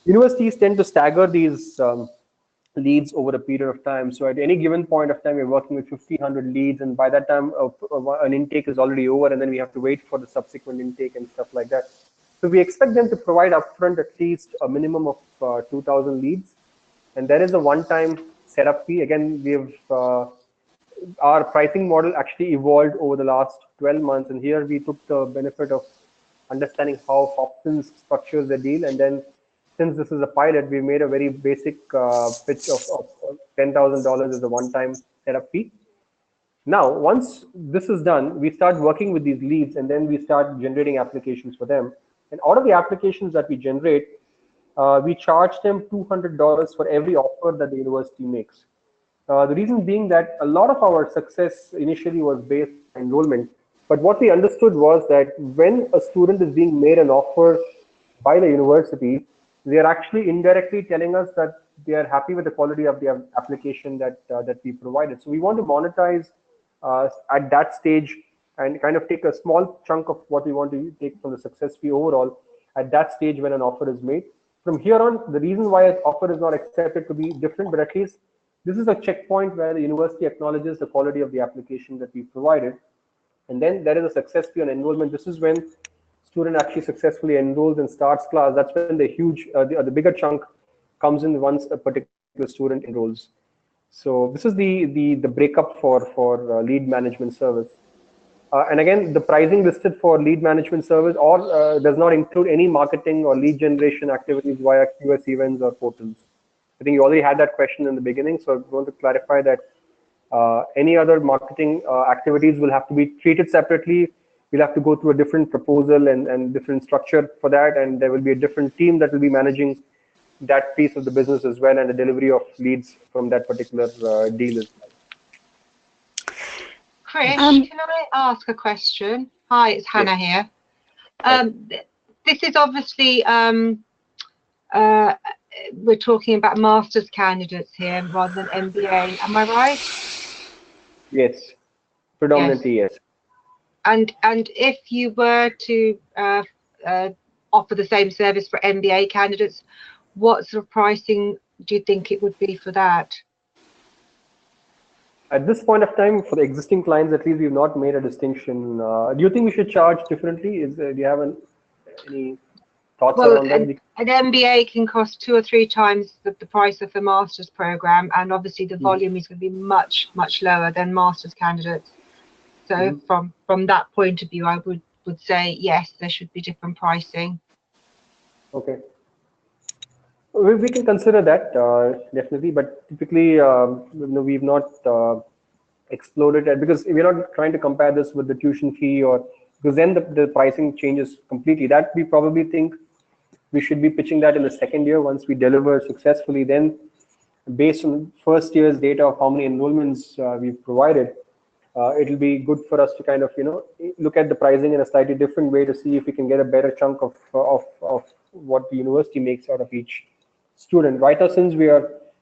universities tend to stagger these leads over a period of time. So at any given point of time, we're working with 1,500 leads, and by that time, an intake is already over, and then we have to wait for the subsequent intake and stuff like that. So we expect them to provide upfront at least a minimum of 2,000 leads, and there is a one-time setup fee. Again, our pricing model actually evolved over the last 12 months, and here we took the benefit of understanding how Hobson's structures the deal, and then since this is a pilot, we made a very basic pitch of $10,000 as a one-time setup fee. Now, once this is done, we start working with these leads, and then we start generating applications for them. And out of the applications that we generate, we charge them $200 for every offer that the university makes. The reason being that a lot of our success initially was based on enrollment. But what we understood was that when a student is being made an offer by the university, they are actually indirectly telling us that they are happy with the quality of the application that we provided. So we want to monetize at that stage and kind of take a small chunk of what we want to take from the success fee overall at that stage when an offer is made. From here on, the reason why an offer is not accepted could be different, but at least this is a checkpoint where the university acknowledges the quality of the application that we provided. And then there is a success fee on enrollment. This is when student actually successfully enrolls and starts class. That's when the huge, the bigger chunk comes in once a particular student enrolls. So this is the breakup for lead management service. And again, the pricing listed for lead management service or does not include any marketing or lead generation activities via QS events or portals. I think you already had that question in the beginning, so I want to clarify that any other marketing activities will have to be treated separately. We'll have to go through a different proposal and different structure for that, and there will be a different team that will be managing that piece of the business as well, and the delivery of leads from that particular deal as well. Krish, can I ask a question? Hi, it's Hannah here. This is obviously we're talking about master's candidates here rather than MBA. Am I right? Yes, predominantly yes. And if you were to offer the same service for MBA candidates, what sort of pricing do you think it would be for that? At this point of time, for the existing clients, at least we've not made a distinction. Do you think we should charge differently? Do you have any thoughts around that? An MBA can cost 2 or 3 times the price of the master's program, and obviously the volume is going to be much lower than master's candidates. So from that point of view, I would say yes, there should be different pricing. Okay. We can consider that definitely, but typically we've not explored it because we're not trying to compare this with the tuition fee, or because then the pricing changes completely. That we probably think we should be pitching that in the second year once we deliver successfully. Then, based on first year's data of how many enrollments we've provided, it'll be good for us to kind of look at the pricing in a slightly different way to see if we can get a better chunk of what the university makes out of each student. Right now, since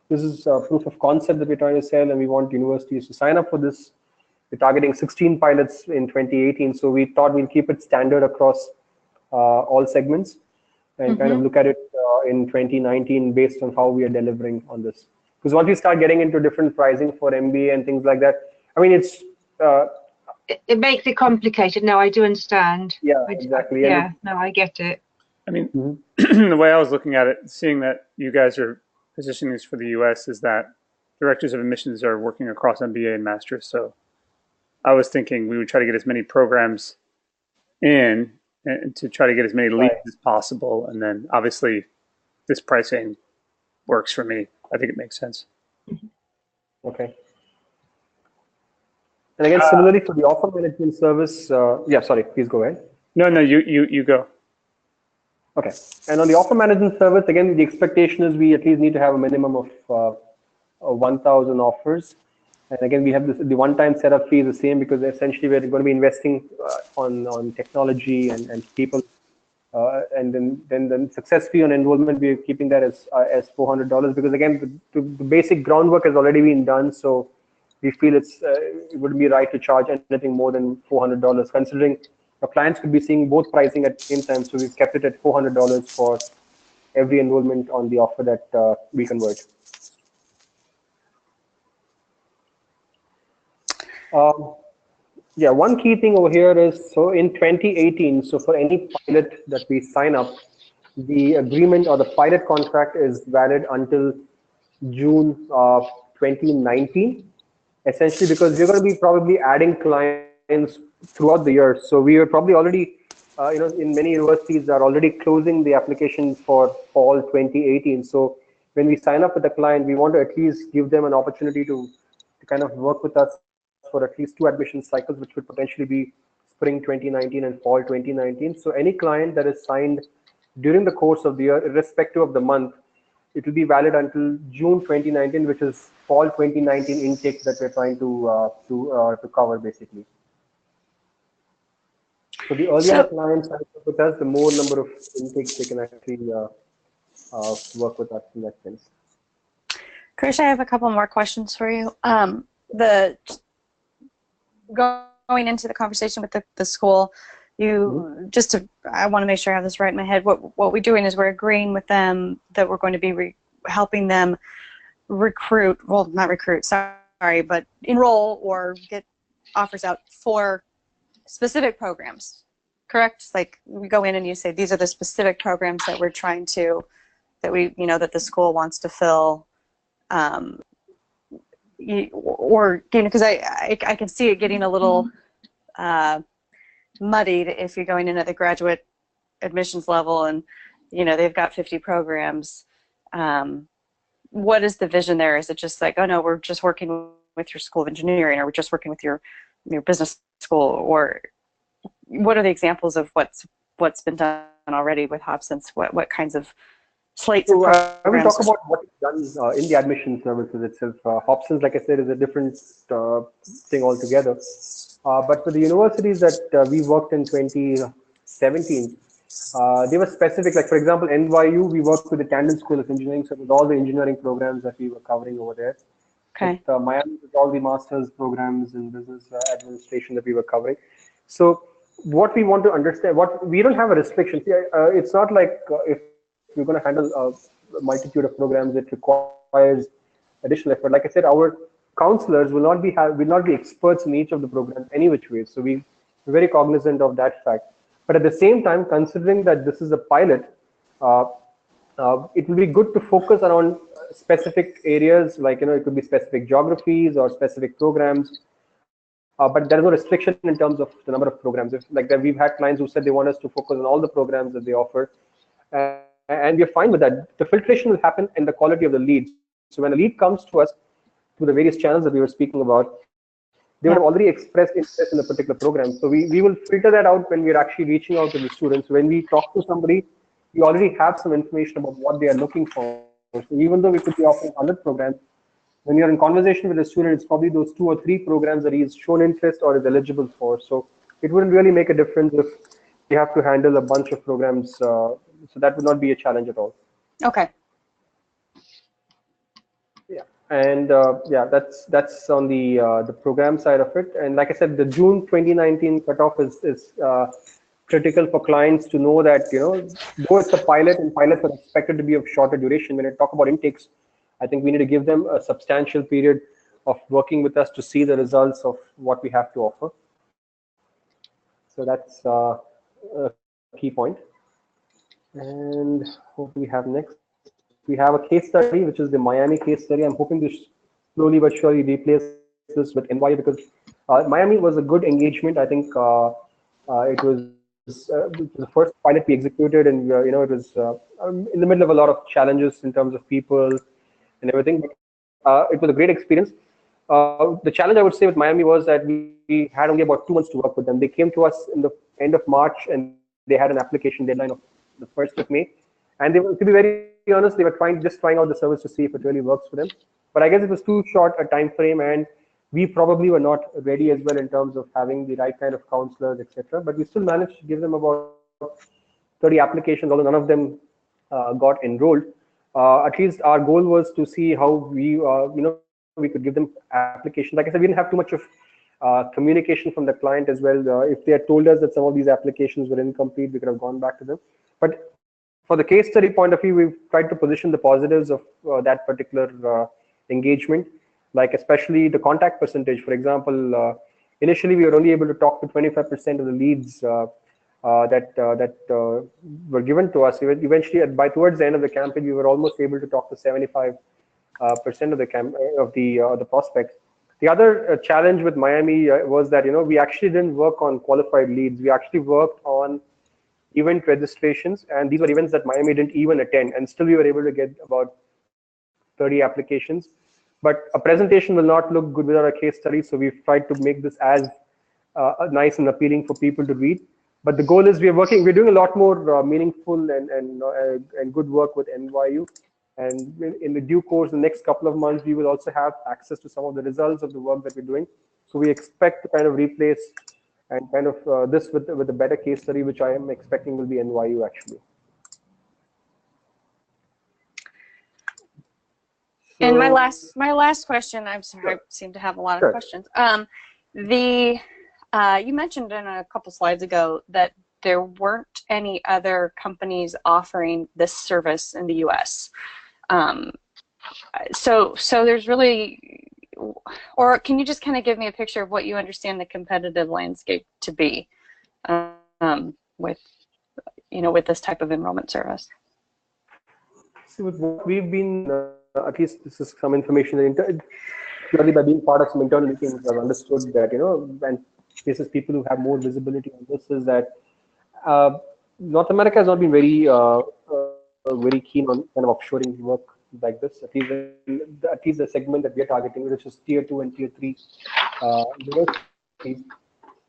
this is proof of concept that we're trying to sell, and we want universities to sign up for this. We're targeting 16 pilots in 2018, so we thought we'll keep it standard across all segments and kind of look at it in 2019 based on how we are delivering on this. Because once we start getting into different pricing for MBA and things like that, I mean, it makes it complicated. No, I do understand. Yeah, exactly. Yeah, no, I get it. I mean, the way I was looking at it, seeing that you guys are positioning this for the US, is that directors of admissions are working across MBA and masters. So I was thinking we would try to get as many programs in and to try to get as many leads as possible. And then obviously this pricing works for me. I think it makes sense. Okay. And again, similarly for the offer management service, yeah, sorry, please go ahead. No, you go. Okay. And on the offer management service, again, the expectation is we at least need to have a minimum of 1,000 offers. And again, we have the one-time setup fee is the same because essentially we're going to be investing on technology and people. And then the success fee on enrollment, we're keeping that as $400 because again, the basic groundwork has already been done. So we feel it wouldn't be right to charge anything more than $400, considering our clients could be seeing both pricing at the same time. So we've kept it at $400 for every enrollment on the offer that we convert. Yeah, one key thing over here is, so in 2018, so for any pilot that we sign up, the agreement or the pilot contract is valid until June of 2019, essentially because we're going to be probably adding clients throughout the year. So we are probably already, in many universities are already closing the application for fall 2018. So when we sign up with a client, we want to at least give them an opportunity to kind of work with us for at least 2 admission cycles, which would potentially be spring 2019 and fall 2019. So any client that is signed during the course of the year, irrespective of the month, it will be valid until June 2019, which is fall 2019 intake that we're trying to cover basically. So the earlier a client signs up with us, the more number of intakes they can actually work with us in that sense. Krish, I have a couple more questions for you. The going into the conversation with the school, you just to, I want to make sure I have this right in my head. What we're doing is we're agreeing with them that we're going to be helping them recruit, well, not recruit, sorry, but enroll or get offers out for specific programs, correct? Like we go in and you say these are the specific programs that we're trying to, that we, you know, that the school wants to fill, or you know, because I can see it getting a little muddied if you're going in at the graduate admissions level and you know they've got 50 programs. What is the vision there? Is it just like, oh no, we're just working with your school of engineering, or we're just working with your business school, or what are the examples of what's been done already with Hobson's? What kinds of slates of programs? I will talk about what is done in the admission services itself. Hobson's, like I said, is a different thing altogether. But for the universities that we worked in 2017, they were specific. Like for example, NYU, we worked with the Tandon School of Engineering, so with all the engineering programs that we were covering over there. Okay. With Miami, with all the master's programs in business administration that we were covering. So what we want to understand, what we don't have a restriction. It's not like if we're going to handle a multitude of programs, it requires additional effort. Like I said, our counselors will not be experts in each of the programs any which way. So we're very cognizant of that fact. But at the same time, considering that this is a pilot, it will be good to focus around specific areas, like it could be specific geographies or specific programs. But there is no restriction in terms of the number of programs. If, like that, we've had clients who said they want us to focus on all the programs that they offer, and we're fine with that. The filtration will happen in the quality of the leads. So when a lead comes to us through the various channels that we were speaking about, they would have already expressed interest in a particular program. So we will filter that out when we're actually reaching out to the students. When we talk to somebody, we already have some information about what they are looking for. So even though we could be offering 100 programs, when you're in conversation with a student, it's probably those 2 or 3 programs that he's shown interest or is eligible for. So it wouldn't really make a difference if you have to handle a bunch of programs. So that would not be a challenge at all. Okay. Yeah, and yeah, that's on the program side of it. And like I said, the June 2019 cutoff is critical for clients to know that though it's a pilot and pilots are expected to be of shorter duration. When I talk about intakes, I think we need to give them a substantial period of working with us to see the results of what we have to offer. So that's a key point. And what do we have next? We have a case study, which is the Miami case study. I'm hoping to slowly but surely replace this with NYU, because Miami was a good engagement. I think it was the first pilot we executed, and it was in the middle of a lot of challenges in terms of people and everything. But it was a great experience. The challenge I would say with Miami was that we had only about 2 months to work with them. They came to us in the end of March, and they had an application deadline of the 1st of May. And they were, to be very honest, they were just trying out the service to see if it really works for them. But I guess it was too short a time frame, and we probably were not ready as well in terms of having the right kind of counselors, etc. But we still managed to give them about 30 applications, although none of them got enrolled. At least our goal was to see how we could give them applications. Like I said, we didn't have too much of communication from the client as well. If they had told us that some of these applications were incomplete, we could have gone back to them. But for the case study point of view, we've tried to position the positives of that particular engagement, like especially the contact percentage. For example, initially we were only able to talk to 25% of the leads that were given to us. Eventually, towards the end of the campaign, we were almost able to talk to 75% of the prospects. The other challenge with Miami was that we actually didn't work on qualified leads. We actually worked on event registrations, and these were events that Miami didn't even attend, and still we were able to get about 30 applications. But a presentation will not look good without a case study, so we've tried to make this as nice and appealing for people to read. But the goal is we're doing a lot more meaningful and good work with NYU. And in the due course, the next couple of months, we will also have access to some of the results of the work that we're doing. So we expect to kind of replace and kind of this with a better case study, which I am expecting will be NYU actually. And my So, last question, I'm sorry, I seem to have a lot of Sure. questions. You mentioned in a couple slides ago that there weren't any other companies offering this service in the US. So there's really, or can you just kind of give me a picture of what you understand the competitive landscape to be with this type of enrollment service? see, with what we've been, at least this is some information that purely by being part of some internal meetings, I've understood that, and this is people who have more visibility on this, is that North America has not been very keen on kind of offshoring work like this, at least the segment that we are targeting, which is tier 2 and tier 3 universities,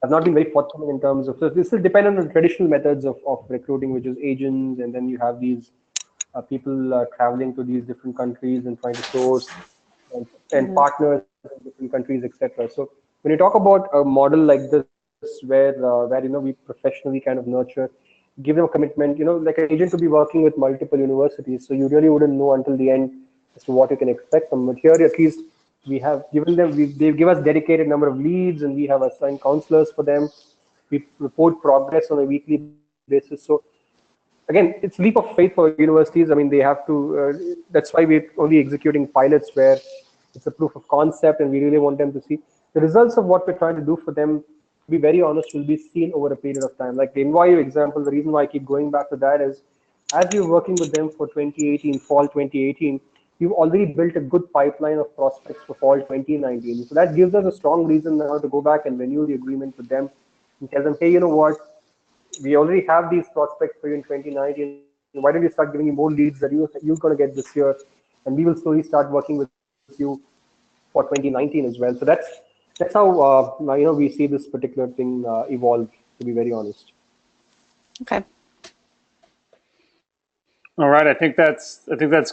have not been very forthcoming in terms of, so this is dependent on the traditional methods of recruiting, which is agents, and then you have these people traveling to these different countries and trying to source and partners in different countries, etc. So when you talk about a model like this, where we professionally kind of nurture, give them a commitment, like an agent to be working with multiple universities, so you really wouldn't know until the end as to what you can expect from. But here, at least, we have given them, they give us dedicated number of leads, and we have assigned counselors for them. We report progress on a weekly basis. So again, it's leap of faith for universities. I mean, they have to, that's why we're only executing pilots where it's a proof of concept, and we really want them to see the results of what we're trying to do for them. To be very honest, will be seen over a period of time. Like the NYU example, the reason why I keep going back to that is, as you're working with them for 2018, fall 2018, you've already built a good pipeline of prospects for fall 2019. So that gives us a strong reason now to go back and renew the agreement with them and tell them, hey, you know what, we already have these prospects for you in 2019. Why don't you start giving me more leads that you're going to get this year, and we will slowly start working with you for 2019 as well. So that's how we see this particular thing evolve. To be very honest. Okay. All right, I think that's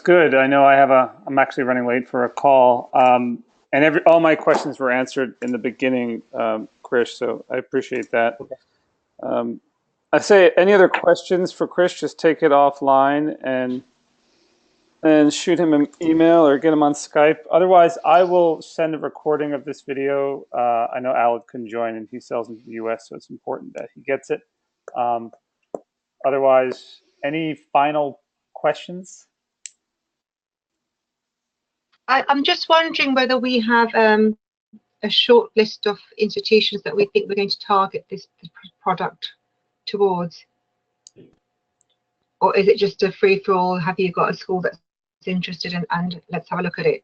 good. I know I'm actually running late for a call, and all my questions were answered in the beginning, Krish. So I appreciate that. Okay. I say, any other questions for Krish? Just take it offline and shoot him an email or get him on Skype. Otherwise, I will send a recording of this video. I know Aled can join, and he sells into the US, so it's important that he gets it. Otherwise, any final questions? I'm just wondering whether we have a short list of institutions that we think we're going to target this product towards, or is it just a free-for-all? Have you got a school that's interested in, and let's have a look at it?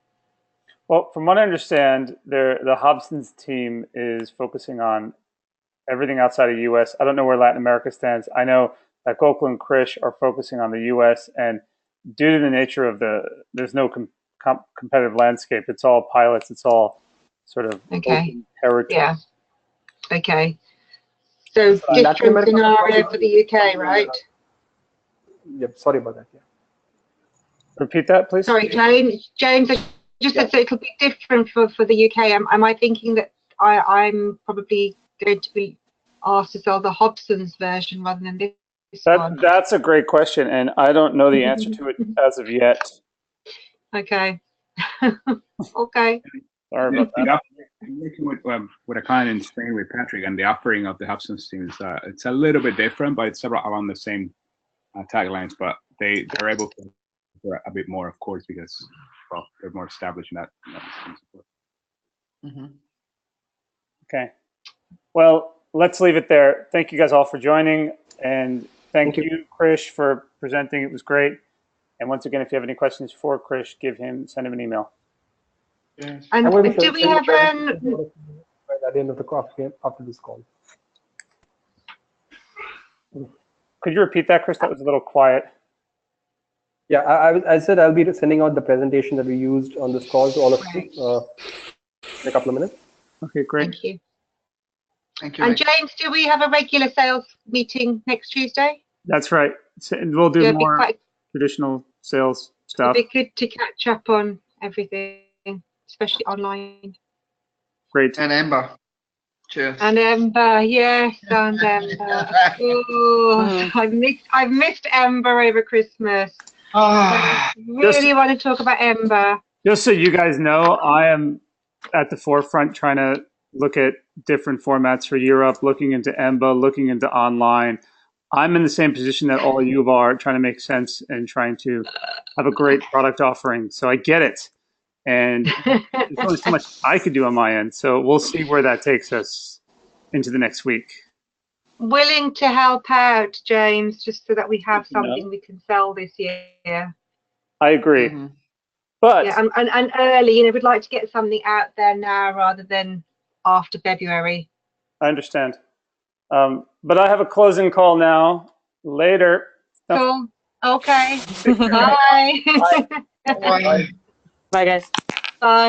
Well, from what I understand, the Hobson's team is focusing on everything outside of the U.S. I don't know where Latin America stands. I know that Gokul and Krish are focusing on the U.S., and due to the nature of there's no competitive landscape. It's all pilots. It's all sort of open territory. Yeah. Okay. So different scenario for the UK, right? Yep. Sorry about that. Yeah. Repeat that, please. Sorry, James. James, I just said so it'll be different for the UK. Am I thinking that I'm probably going to be asked to sell the Hobson's version rather than this one? That's a great question, and I don't know the answer to it as of yet. Okay. Okay. Sorry about that. Working with a client in Spain with Patrick, and the offering of the Hobson's team is it's a little bit different, but it's around the same taglines. But they're able to offer a bit more, of course, because they're more established in that support. Mm-hmm. Okay. Well, let's leave it there. Thank you guys all for joining, and thank you, Krish, for presenting. It was great. And once again, if you have any questions for Krish, send him an email. Yes. And do we have at the end of the call after this call? Could you repeat that, Krish? That was a little quiet. Yeah, I said I'll be sending out the presentation that we used on this call to all of you in a couple of minutes. Okay, great. Thank you. Thank you. And James, do we have a regular sales meeting next Tuesday? That's right. We'll do more traditional sales stuff. It'd be good to catch up on everything, especially online. Great. And Amber. Cheers. And Ember, yes, and Ember. Oh, I've missed Ember over Christmas. Ah, I really want to talk about Ember. Just so you guys know, I am at the forefront trying to look at different formats for Europe, looking into EMBA, looking into online. I'm in the same position that all of you are, trying to make sense and trying to have a great product offering. So I get it. And there's only so much I could do on my end. So we'll see where that takes us into the next week. Willing to help out, James, just so that we have Good to know. something we can sell this year. I agree. mhm. But Yeah, and early, you know, we'd like to get something out there now rather than after February. I understand. But I have a closing call now. Later. Cool. Okay. Bye. Bye. Bye, guys. Bye.